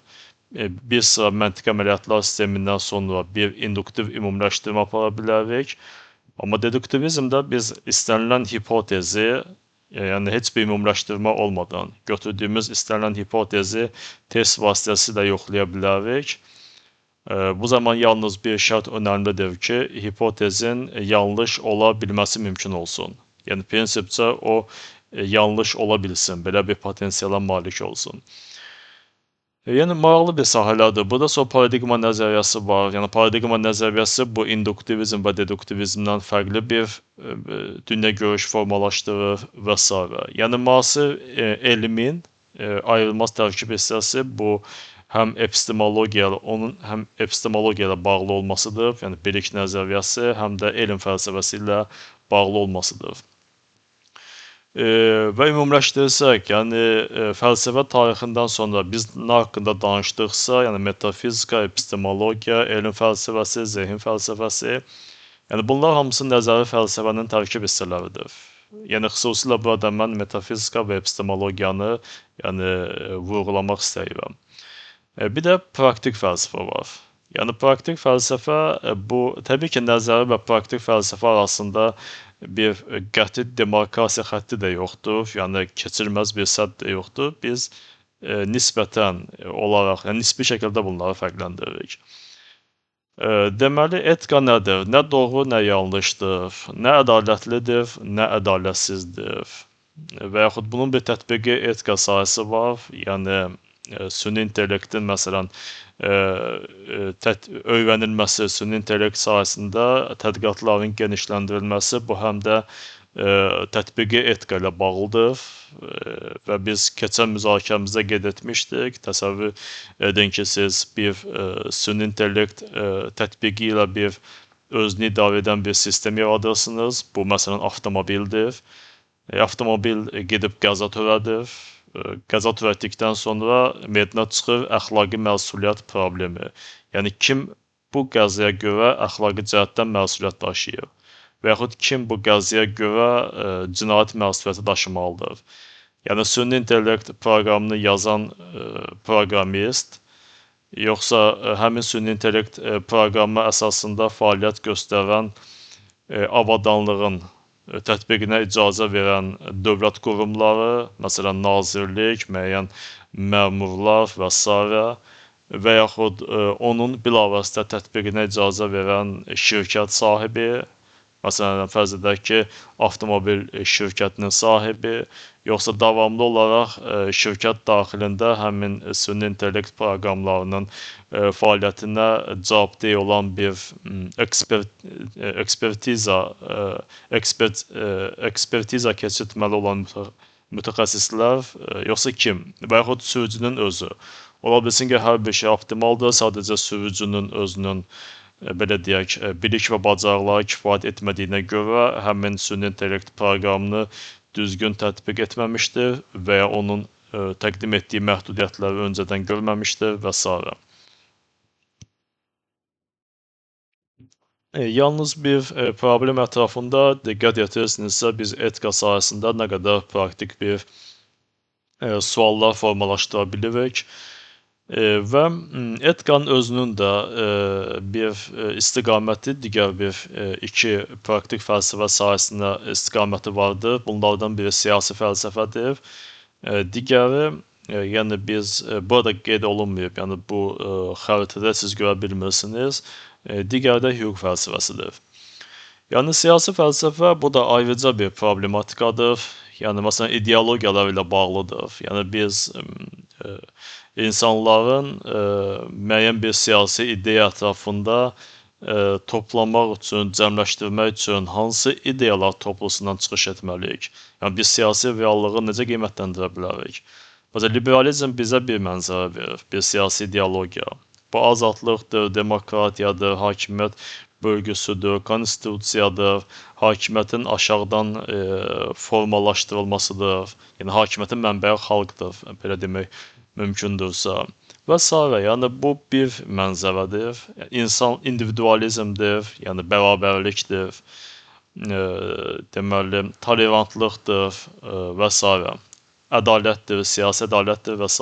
bir sıra məntiq əməliyyatlar sistemindən sonra bir induktiv ümumiləşdirmə apara bilərik. Amma deduktivizmdə biz istənilən hipotezi, yəni heç bir ümumiləşdirmə olmadan götürdüyümüz istənilən hipotezi test vasitəsilə yoxlaya bilərik. Bu zaman yalnız bir şərt önəmlidir ki, hipotezin yanlış ola bilməsi mümkün olsun. Yəni prinsipcə o yanlış ola bilsin, belə bir potensiala malik olsun. Yəni maraqlı bir sahələrdir. Burada sonra paradigma nəzəriyyəsi var. Yəni paradigma nəzəriyyəsi bu induktivizm və deduktivizmdən fərqli bir dünya görüş formalaşdırır və s. Yəni müasir elmin ayrılmaz tərkib hissəsi bu həm epistemologiya, onun həm epistemologiya ilə bağlı olmasıdır. Yəni bilik nəzəriyyəsi həm də elm fəlsəfəsi ilə bağlı olmasıdır. Və ümumiləşdirsək, yəni fəlsəfə tarixindən sonra biz nə haqqında danışdıqsa, yəni metafizika, epistemologiya, elm fəlsəfəsi, zehin fəlsəfəsi, yəni bunlar hamısı nəzəri fəlsəfənin tərkib hissələridir. Yəni xüsusilə burada mən metafizika və epistemologiyanı yəni vurğulamaq istəyirəm. Bir də praktik fəlsəfə var. Yəni praktik fəlsəfə bu təbii ki, nəzəri və praktik fəlsəfə arasında bir qəti demarkasiya xətti də yoxdur, yəni keçilməz bir sədd də yoxdur. Biz nisbətən olaraq, yəni nisbi şəkildə bunları fərqləndiririk. Deməli, etika nədir? Nə doğru, nə yanlışdır, nə ədalətlidir, nə ədalətsizdir. Və yaxud bunun bir tətbiqi etika sahəsi var, yəni süni intellektin məsələn öyrənilməsi, süni intellekt sahəsində tədqiqatların genişləndirilməsi bu həm də tətbiqi etika ilə bağlıdır və biz keçən müzakirəmizdə qeyd etmişdik. Təsəvvür edin ki, siz bir süni intellekt tətbiqi ilə bir özünü idarə edən bir sistem yaradırsınız. Bu məsələn avtomobildir. Avtomobil gedib qəza törədir. Qəza törətdikdən sonra meydana çıxır əxlaqi məsuliyyət problemi. Yəni kim bu qəzaya görə əxlaqi cəhətdən məsuliyyət daşıyır və yaxud kim bu qəzaya görə cinayət məsuliyyəti daşımalıdır. Yəni süni intellekt proqramını yazan proqramist yoxsa həmin süni intellekt proqramı əsasında fəaliyyət göstərən avadanlığın tətbiqinə icazə verən dövlət qurumları, məsələn nazirlik, müəyyən məmurlar və s. və yaxud onun bilavasitə tətbiqinə icazə verən şirkət sahibi, məsələn fərz edək ki, avtomobil şirkətinin sahibi, yoxsa davamlı olaraq şirkət daxilində həmin süni intellekt proqramlarının fəaliyyətinə cavabdeh olan bir ekspertiza keçirtməli olan mütəxəssislər, yoxsa kim? Və yaxud sürücünün özü. Ola bilsin ki, hər bir şey optimaldır, sadəcə sürücünün özünün belə deyək, bilik və bacarıqları kifayət etmədiyinə görə həmin süni intellekt proqramını düzgün tətbiq etməmişdir və ya onun təqdim etdiyi məhdudiyyətləri öncədən görməmişdir və s. Yalnız bir problem ətrafında diqqət yetirsinizsə, biz etika sahəsində nə qədər praktik bir suallar formalaşdıra bilirik və etikanın özünün də bir istiqaməti, digər bir iki praktik fəlsəfə sahəsində istiqaməti vardır. Bunlardan biri siyasi fəlsəfədir. Digəri, yəni biz burada qeyd olunmayıb, yəni bu xəritədə siz görə bilmirsiniz. Digəri də hüquq fəlsəfəsidir. Yəni siyasi fəlsəfə bu da ayrıca bir problematikadır. Yəni məsələn ideologiyalar ilə bağlıdır. Yəni biz insanların müəyyən bir siyasi ideya ətrafında toplamaq üçün, cəmləşdirmək üçün hansı ideyalar toplusundan çıxış etməliyik? Yəni biz siyasi reallığı necə qiymətləndirə bilərik? Məsələn, liberalizm bizə bir mənzərə verir, bir siyasi ideologiya. Bu azadlıqdır, demokratiyadır, hakimiyyət bölgüsüdür, konstitusiyadır, hakimiyyətin aşağıdan formalaşdırılmasıdır. Yəni hakimiyyətin mənbəyi xalqdır, belə demək mümkündürsə və s. Yəni bu bir mənzərədir. İnsan individualizmdir, yəni bərabərlikdir, deməli tolerantlıqdır və s. Ədalətdir, siyasi ədalətdir və s.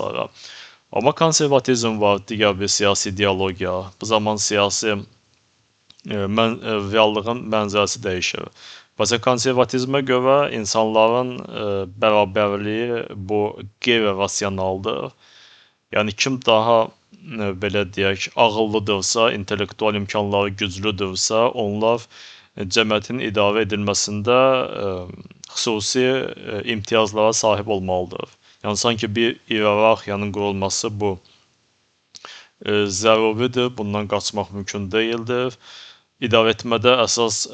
Amma konservatizm var, digər bir siyasi ideologiya. Bu zaman siyasi reallığın mənzərəsi dəyişir. Məsələn, konservatizmə görə insanların bərabərliyi bu qeyri-rasionaldır. Yəni kim daha belə deyək, ağıllıdırsa, intellektual imkanları güclüdürsə, onlar cəmiyyətin idarə edilməsində xüsusi imtiyazlara sahib olmalıdır. Yəni sanki bir iyerarxiyanın qurulması bu zəruridir, bundan qaçmaq mümkün deyildir. İdarə etmədə əsas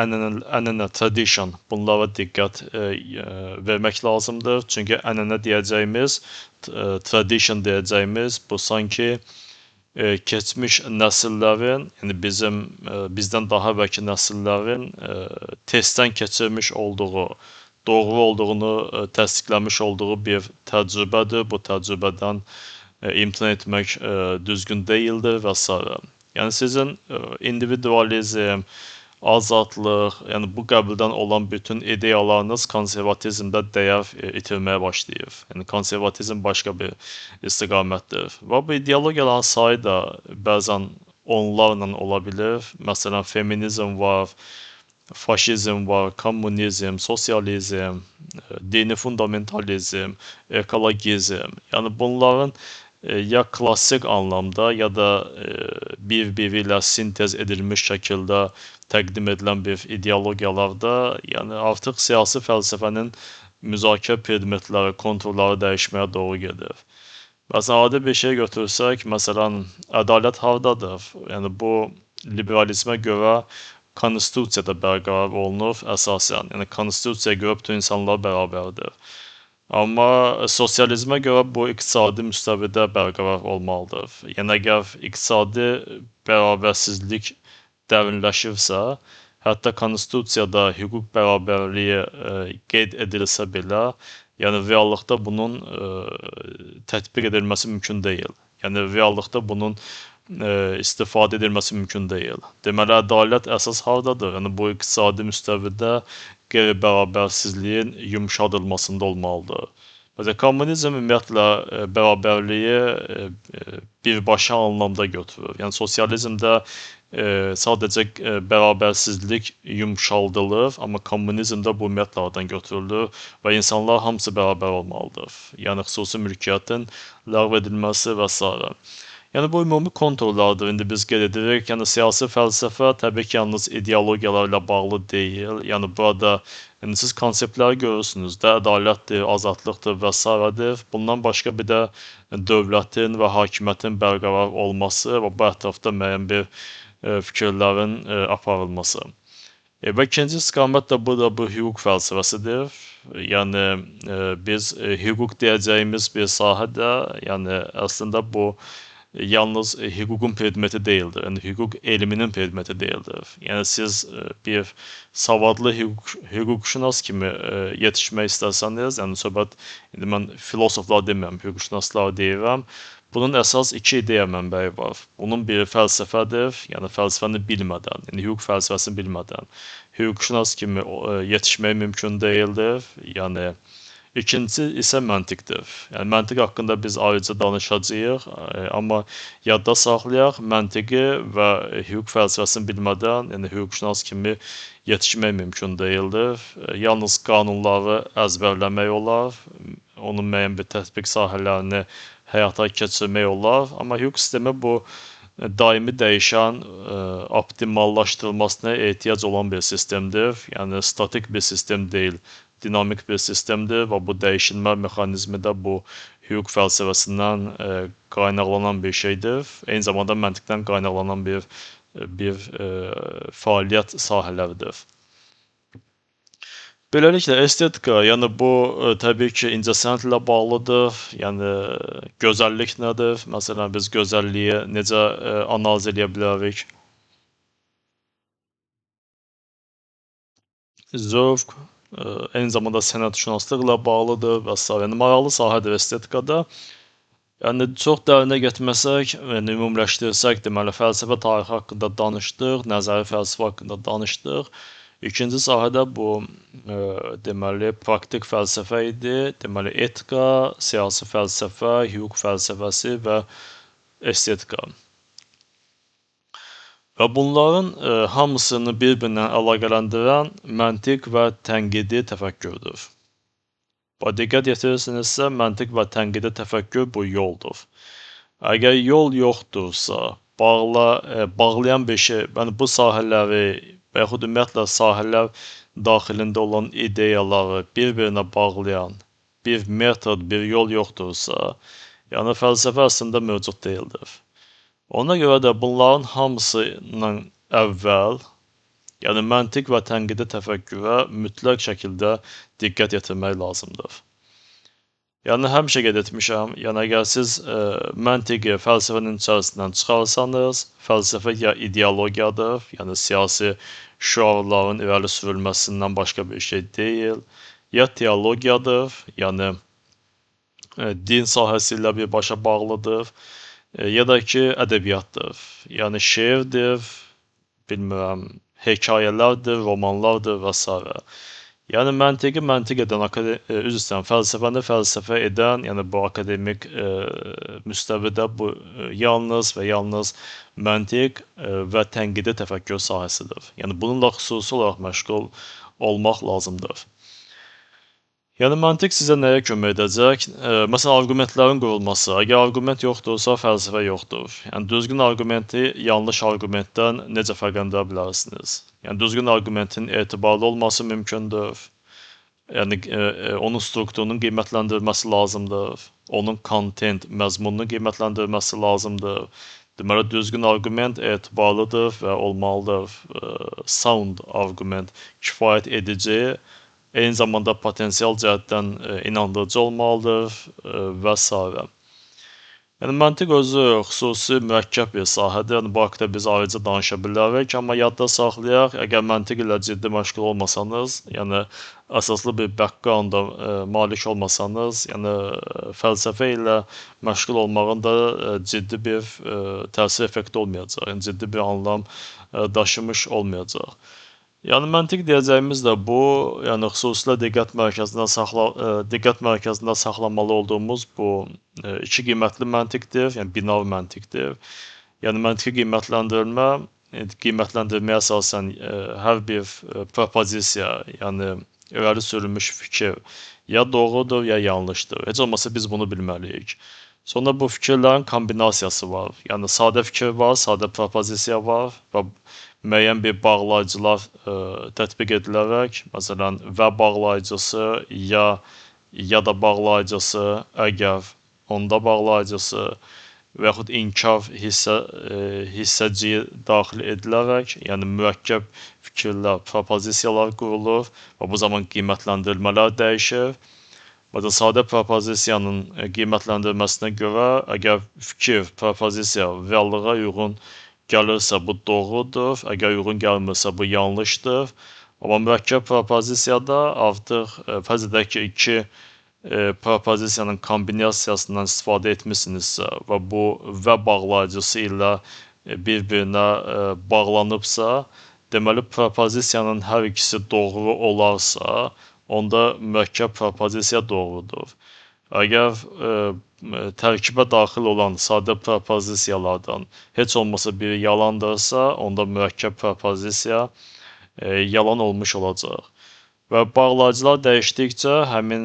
ənənə, tradition, bunlara diqqət vermək lazımdır. Çünki ənənə deyəcəyimiz, tradition deyəcəyimiz bu sanki keçmiş nəsillərin, yəni bizdən daha əvvəlki nəsillərin testdən keçirmiş olduğu, doğru olduğunu təsdiqləmiş olduğu bir təcrübədir. Bu təcrübədən imtina etmək düzgün deyildir və s. Yəni sizin individualizm, azadlıq, yəni bu qəbildən olan bütün ideyalarınız konservatizmdə dəyər itirməyə başlayır. Yəni konservatizm başqa bir istiqamətdir. Və bu ideologiyaların sayı da bəzən onlarla ola bilir. Məsələn, feminizm var, faşizm var, kommunizm, sosializm, dini fundamentalizm, ekologizm. Yəni bunların ya klassik anlamda ya da bir-biri ilə sintez edilmiş şəkildə təqdim edilən bir ideologiyalarda, yəni artıq siyasi fəlsəfənin müzakirə predmetləri, konturları dəyişməyə doğru gedir. Məsələn, adi bir şey götürsək, məsələn, ədalət hardadır? Yəni bu liberalizmə görə konstitusiyada bərqərar olunur əsasən. Yəni konstitusiyaya görə bütün insanlar bərabərdir. Amma sosializmə görə bu iqtisadi müstəvidə bərqərar olmalıdır. Yəni əgər iqtisadi bərabərsizlik dərinləşirsə, hətta konstitusiyada hüquq bərabərliyi qeyd edilsə belə, yəni reallıqda bunun tətbiq edilməsi mümkün deyil. Yəni reallıqda bunun istifadə edilməsi mümkün deyil. Deməli, ədalət əsas hardadır? Yəni, bu iqtisadi müstəvidə qeyri-bərabərsizliyin yumşadılmasında olmalıdır. Məsələn, kommunizm ümumiyyətlə bərabərliyi birbaşa anlamda götürür. Yəni, sosializmdə sadəcə bərabərsizlik yumşaldılır, amma kommunizmdə bu ümumiyyətlə aradan götürülür və insanlar hamısı bərabər olmalıdır. Yəni, xüsusi mülkiyyətin ləğv edilməsi və s. Yəni, bu ümumi konturlardır. İndi biz qeyd edirik. Yəni, siyasi fəlsəfə təbii ki, yalnız ideologiyalarla bağlı deyil. Yəni, burada siz konseptləri görürsünüz də, ədalətdir, azadlıqdır və s. Bundan başqa bir də dövlətin və hakimiyyətin bərqərar olması və bu ətrafda müəyyən bir fikirlərin aparılması. Və ikinci istiqamət də burada bu hüquq fəlsəfəsidir. Yəni, biz hüquq deyəcəyimiz bir sahədə, yəni əslində bu yalnız hüququn predmeti deyildir. Yəni, hüquq elminin predmeti deyildir. Yəni, siz bir savadlı hüquqşünas kimi yetişmək istərsəniz, yəni söhbət, indi mən filosoflar demirəm, hüquqşünaslar deyirəm. Bunun əsas iki ideya mənbəyi var. Bunun biri fəlsəfədir, yəni fəlsəfəni bilmədən, yəni hüquq fəlsəfəsini bilmədən hüquqşünas kimi yetişmək mümkün deyildir. Yəni, İkincisi isə məntiqdir. Yəni, məntiq haqqında biz ayrıca danışacağıq, amma yadda saxlayaq, məntiqi və hüquq fəlsəfəsini bilmədən, yəni hüquqşünas kimi yetişmək mümkün deyildir. Yalnız qanunları əzbərləmək olar, onun müəyyən bir tətbiq sahələrini həyata keçirmək olar, amma hüquq sistemi bu daimi dəyişən, optimallaşdırılmasına ehtiyac olan bir sistemdir. Yəni, statik bir sistem deyil, dinamik bir sistemdir və bu dəyişilmə mexanizmi də bu hüquq fəlsəfəsindən qaynaqlanan bir şeydir. Eyni zamanda məntiqdən qaynaqlanan bir fəaliyyət sahələridir. Beləliklə, estetika, yəni bu təbii ki, incəsənət ilə bağlıdır. Yəni, gözəllik nədir? Məsələn, biz gözəlliyi necə analiz edə bilərik? Zövq, eyni zamanda sənətşünaslıqla bağlıdır və s. Yəni, maraqlı sahədir estetikada. Yəni, çox dərinə getməsək, yəni ümumiləşdirsək, deməli, fəlsəfə tarixi haqqında danışdıq, nəzəri fəlsəfə haqqında danışdıq. İkinci sahədə bu, deməli, praktik fəlsəfə idi. Deməli, etika, siyasi fəlsəfə, hüquq fəlsəfəsi və estetika. Və bunların hamısını bir-birinə əlaqələndirən məntiq və tənqidi təfəkkürdür. Diqqət yetirirsinizsə, məntiq və tənqidi təfəkkür bu yoldur. Əgər yol yoxdursa, bağlayan bir şey, yəni bu sahələri və yaxud ümumiyyətlə sahələr daxilində olan ideyaları bir-birinə bağlayan bir metod, bir yol yoxdursa, yəni fəlsəfə əslində mövcud deyildir. Ona görə də bunların hamısından əvvəl, yəni məntiq və tənqidi təfəkkürə mütləq şəkildə diqqət yetirmək lazımdır. Yəni, həmişə qeyd etmişəm, yəni əgər siz məntiqi fəlsəfənin içərisindən çıxarsanız, fəlsəfə ya ideologiyadır, yəni siyasi şüarların irəli sürülməsindən başqa bir şey deyil, ya teologiyadır, yəni din sahəsi ilə birbaşa bağlıdır, ya da ki, ədəbiyyatdır, yəni şeirdir, bilmirəm, hekayələrdir, romanlardır və s. Yəni, məntiqi məntiq edən, fəlsəfəni fəlsəfə edən, yəni bu akademik müstəvidə bu yalnız və yalnız məntiq və tənqidi təfəkkür sahəsidir. Yəni, bununla xüsusi olaraq məşğul olmaq lazımdır. Yəni, məntiq sizə nəyə kömək edəcək? Məsələn, argumentlərin qurulması. Əgər argument yoxdursa, fəlsəfə yoxdur. Yəni, düzgün argumenti yanlış argumentdən necə fərqləndirə bilərsiniz? Yəni, düzgün argumentin etibarlı olması mümkündür. Yəni, onun strukturunun qiymətləndirilməsi lazımdır. Onun content, məzmununun qiymətləndirilməsi lazımdır. Deməli, düzgün argument etibarlıdır və olmalıdır. Sound argument kifayət edici, eyni zamanda potensial cəhətdən inandırıcı olmalıdır və s. Yəni məntiq özü xüsusi mürəkkəb bir sahədir. Yəni bu haqqda biz ayrıca danışa bilərik, amma yadda saxlayaq, əgər məntiq ilə ciddi məşğul olmasanız, yəni əsaslı bir background-a malik olmasanız, yəni fəlsəfə ilə məşğul olmağın da ciddi bir təsir effekti olmayacaq. Yəni ciddi bir anlam daşımış olmayacaq. Yəni məntiq deyəcəyimiz də bu, yəni xüsusilə diqqət mərkəzində saxlamalı olduğumuz bu iki qiymətli məntiqdir, yəni binav məntiqdir. Yəni məntiqi qiymətləndirməyə əsasən hər bir propozisiya, yəni irəli sürülmüş fikir ya doğrudur, ya yanlışdır. Heç olmasa biz bunu bilməliyik. Sonra bu fikirlərin kombinasiyası var. Yəni sadə fikir var, sadə propozisiya var və müəyyən bir bağlayıcılar tətbiq edilərək, məsələn, və bağlayıcısı ya da bağlayıcısı, əgər, onda bağlayıcısı və yaxud inkar hissəciyi daxil edilərək, yəni mürəkkəb fikirlər, propozisiyalar qurulur və bu zaman qiymətləndirmələr dəyişir. Məsələn, sadə propozisiyanın qiymətləndirməsinə görə, əgər fikir, propozisiya reallığa uyğun gəlirsə bu doğrudur, əgər uyğun gəlmirsə bu yanlışdır. Amma mürəkkəb propozisiyada artıq fərz edək ki, iki propozisiyanın kombinasiyasından istifadə etmisinizsə və bu və bağlayıcısı ilə bir-birinə bağlanıbsa, deməli propozisiyanın hər ikisi doğru olarsa, onda mürəkkəb propozisiya doğrudur. Əgər tərkibə daxil olan sadə propozisiyalardan heç olmasa biri yalandırsa, onda mürəkkəb propozisiya yalan olmuş olacaq. Və bağlayıcılar dəyişdikcə həmin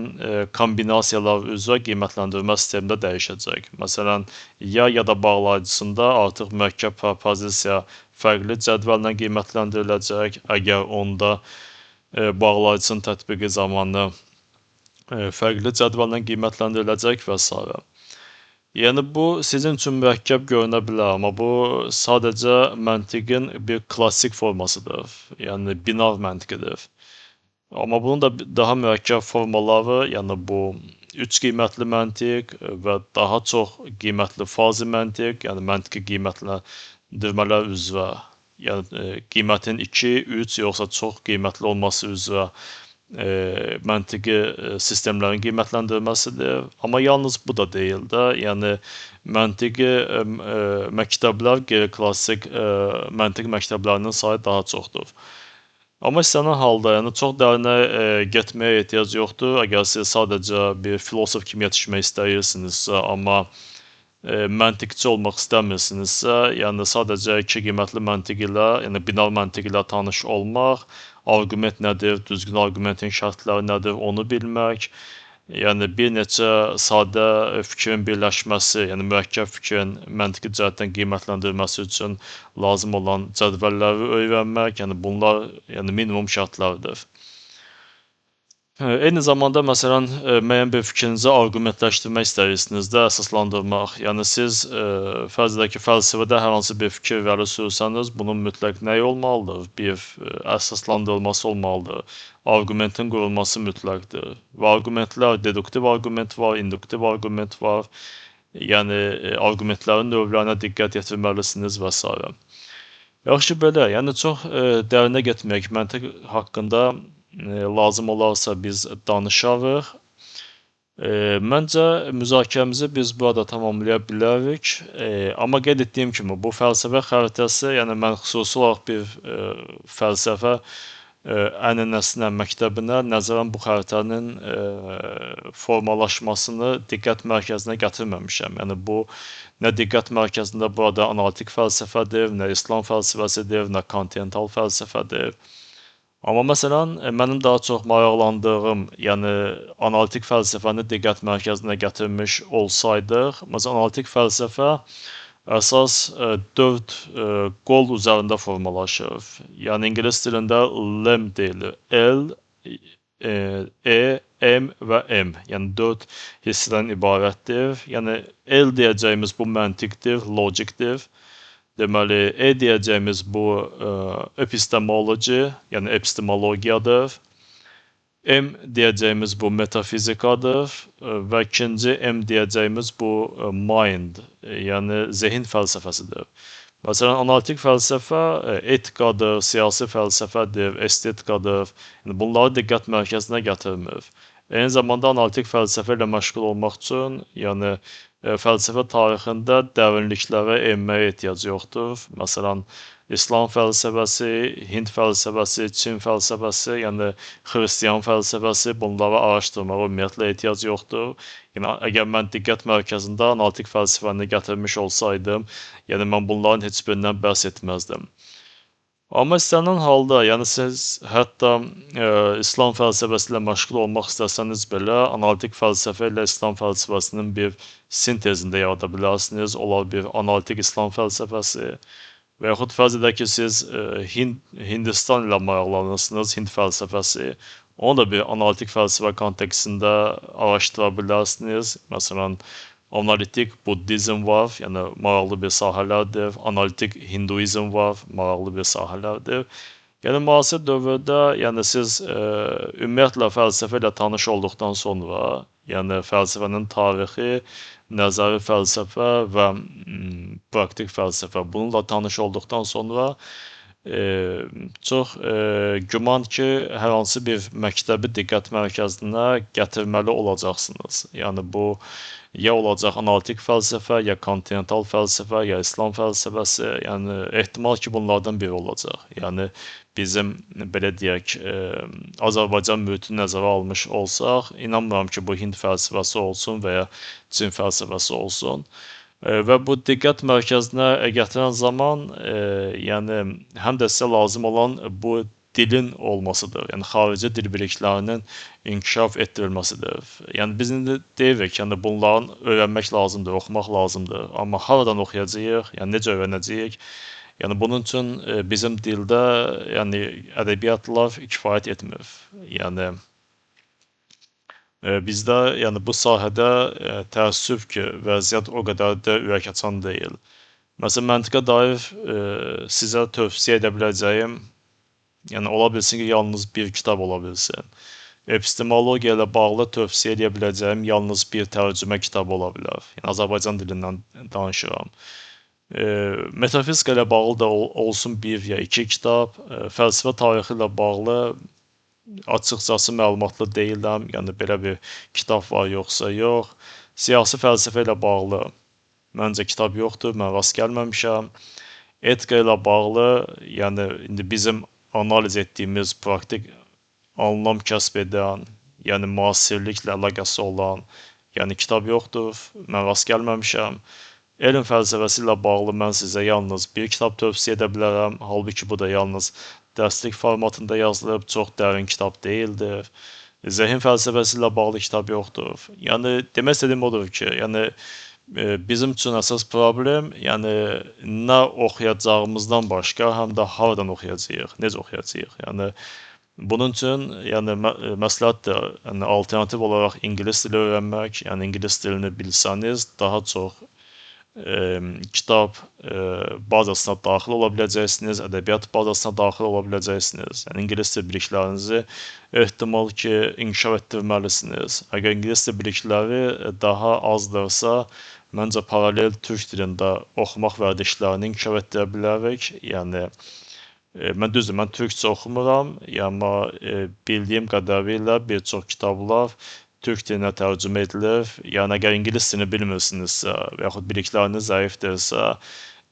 kombinasiyalar üzrə qiymətləndirmə sistemi də dəyişəcək. Məsələn, ya da bağlayıcısında artıq mürəkkəb propozisiya fərqli cədvəllə qiymətləndiriləcək, əgər onda bağlayıcısının tətbiqi zamanı fərqli cədvəllə qiymətləndiriləcək və s. Yəni bu sizin üçün mürəkkəb görünə bilər, amma bu sadəcə məntiqin bir klassik formasıdır. Yəni binav məntiqidir. Amma bunun da daha mürəkkəb formaları, yəni bu 3 qiymətli məntiq və daha çox qiymətli fazi məntiq, yəni məntiqi qiymətləndirmələr üzrə, yəni qiymətin 2, 3 yoxsa çox qiymətli olması üzrə məntiqi sistemlərin qiymətləndirməsidir. Amma yalnız bu da deyil də, yəni məntiqi məktəblər, qeyri-klassik məntiq məktəblərinin sayı daha çoxdur. Amma istənilən halda, yəni çox dərinə getməyə ehtiyac yoxdur. Əgər siz sadəcə bir filosof kimi yetişmək istəyirsinizsə, amma məntiqçi olmaq istəmirsinizsə, yəni sadəcə iki qiymətli məntiq ilə, yəni binav məntiq ilə tanış olmaq, arqument nədir, düzgün arqumentin şərtləri nədir, onu bilmək, yəni bir neçə sadə fikrin birləşməsi, yəni mürəkkəb fikrin məntiqi cəhətdən qiymətləndirməsi üçün lazım olan cədvəlləri öyrənmək, yəni bunlar yəni minimum şərtlərdir. Eyni zamanda, məsələn, müəyyən bir fikrinizi arqumentləşdirmək istəyirsiniz də, əsaslandırmaq. Yəni siz fərz edək ki, fəlsəfədə hər hansı bir fikir irəli sürsəniz, bunun mütləq nəyi olmalıdır? Bir əsaslandırılması olmalıdır. Arqumentin qurulması mütləqdir. Və arqumentlər, deduktiv arqument var, induktiv arqument var. Yəni arqumentlərin növlərinə diqqət yetirməlisiniz və s. Yaxşı belə, yəni çox dərinə getməyək, məntiq haqqında lazım olarsa biz danışarıq. Məncə müzakirəmizi biz burada tamamlaya bilərik. Amma qeyd etdiyim kimi bu fəlsəfə xəritəsi, yəni mən xüsusi olaraq bir fəlsəfə ənənəsinə, məktəbinə nəzərən bu xəritənin formalaşmasını diqqət mərkəzinə gətirməmişəm. Yəni bu nə diqqət mərkəzində burada analitik fəlsəfədir, nə İslam fəlsəfəsidir, nə kontinental fəlsəfədir. Amma məsələn, mənim daha çox maraqlandığım, yəni analitik fəlsəfəni diqqət mərkəzinə gətirmiş olsaydıq, məsələn, analitik fəlsəfə əsas 4 qol üzərində formalaşır. Yəni ingilis dilində lem deyilir. L, E, M və M. Yəni 4 hissədən ibarətdir. Yəni L deyəcəyimiz bu məntiqdir, logikdir. Deməli, deyəcəyimiz bu epistemology, yəni epistemologiyadır. M deyəcəyimiz bu metafizikadır və ikinci M deyəcəyimiz bu mind, yəni zehin fəlsəfəsidir. Məsələn, analitik fəlsəfə etikadır, siyasi fəlsəfədir, estetikadır. Yəni, bunları diqqət mərkəzinə gətirmir. Eyni zamanda analitik fəlsəfə ilə məşğul olmaq üçün, yəni fəlsəfə tarixində dərinliklərə enməyə ehtiyac yoxdur. Məsələn, İslam fəlsəfəsi, Hind fəlsəfəsi, Çin fəlsəfəsi, yəni xristian fəlsəfəsi, bunları araşdırmağa ümumiyyətlə ehtiyac yoxdur. Yəni, əgər mən diqqət mərkəzində analitik fəlsəfəni gətirmiş olsaydım, yəni mən bunların heç birindən bəhs etməzdim. Amma istənilən halda, yəni siz hətta İslam fəlsəfəsi ilə məşğul olmaq istəsəniz belə, analitik fəlsəfə ilə İslam fəlsəfəsinin bir sintezində yarada bilərsiniz. Olar bir analitik İslam fəlsəfəsi və yaxud fərz edək ki, siz Hindistan ilə maraqlanırsınız, Hind fəlsəfəsi. Onu da bir analitik fəlsəfə kontekstində araşdıra bilərsiniz. Məsələn, analitik Buddizm var, yəni maraqlı bir sahələrdir. Analitik Hinduizm var, maraqlı bir sahələrdir. Yəni müasir dövrdə, yəni siz ümumiyyətlə fəlsəfə ilə tanış olduqdan sonra, yəni fəlsəfənin tarixi, nəzəri fəlsəfə və praktik fəlsəfə bununla tanış olduqdan sonra çox güman ki, hər hansı bir məktəbi diqqət mərkəzinə gətirməli olacaqsınız. Yəni bu ya olacaq analitik fəlsəfə, ya kontinental fəlsəfə, ya İslam fəlsəfəsi, yəni ehtimal ki, bunlardan biri olacaq. Yəni bizim belə deyək, Azərbaycan mühitini nəzərə almış olsaq, inanmıram ki, bu Hind fəlsəfəsi olsun və ya Çin fəlsəfəsi olsun. Və bu diqqət mərkəzinə gətirən zaman, yəni həm də sizə lazım olan bu dilin olmasıdır. Yəni xarici dil biliklərinin inkişaf etdirilməsidir. Yəni biz indi deyirik, yəni bunların öyrənmək lazımdır, oxumaq lazımdır. Amma haradan oxuyacağıq, yəni necə öyrənəcəyik? Yəni bunun üçün bizim dildə, yəni ədəbiyyatlar kifayət etmir. Yəni bizdə, yəni bu sahədə təəssüf ki, vəziyyət o qədər də ürək açan deyil. Məsələn, məntiqə dair sizə tövsiyə edə biləcəyim, yəni ola bilsin ki, yalnız bir kitab ola bilsin. Epistemologiya ilə bağlı tövsiyə edə biləcəyim yalnız bir tərcümə kitabı ola bilər. Yəni Azərbaycan dilindən danışıram. Metafizika ilə bağlı da olsun bir ya iki kitab. Fəlsəfə tarixi ilə bağlı açıqcası məlumatlı deyiləm. Yəni belə bir kitab var yoxsa yox. Siyasi fəlsəfə ilə bağlı məncə kitab yoxdur, mən rast gəlməmişəm. Etika ilə bağlı, yəni indi bizim analiz etdiyimiz praktik anlam kəsb edən, yəni müasirliklə əlaqəsi olan, yəni kitab yoxdur, mən rast gəlməmişəm. Elm fəlsəfəsi ilə bağlı mən sizə yalnız bir kitab tövsiyə edə bilərəm, halbuki bu da yalnız dərslik formatında yazılıb, çox dərin kitab deyildir. Zehin fəlsəfəsi ilə bağlı kitab yoxdur. Yəni demək istədiyim odur ki, yəni bizim üçün əsas problem, yəni nə oxuyacağımızdan başqa, həm də haradan oxuyacağıq, necə oxuyacağıq. Yəni bunun üçün, yəni məsləhətdir, yəni alternativ olaraq ingilis dili öyrənmək, yəni ingilis dilini bilsəniz, daha çox kitab bazasına daxil ola biləcəksiniz, ədəbiyyat bazasına daxil ola biləcəksiniz. Yəni ingilis dil biliklərinizi ehtimal ki, inkişaf etdirməlisiniz. Əgər ingilis dil bilikləri daha azdırsa, məncə paralel türk dilində oxumaq vərdişlərini inkişaf etdirə bilərik. Yəni mən türkcə oxumuram, amma bildiyim qədərilə bir çox kitablar türk dilinə tərcümə edilir. Yəni əgər ingilis dilini bilmirsinizsə və yaxud bilikləriniz zəifdirsə,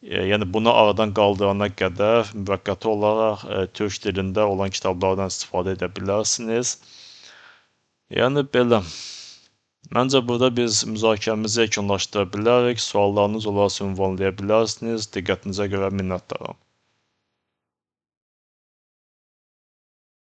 yəni bunu aradan qaldırana qədər müvəqqəti olaraq türk dilində olan kitablardan istifadə edə bilərsiniz. Yəni belə. Məncə burada biz müzakirəmizi yekunlaşdıra bilərik. Suallarınız olarsa ünvanlaya bilərsiniz. Diqqətinizə görə minnətdaram.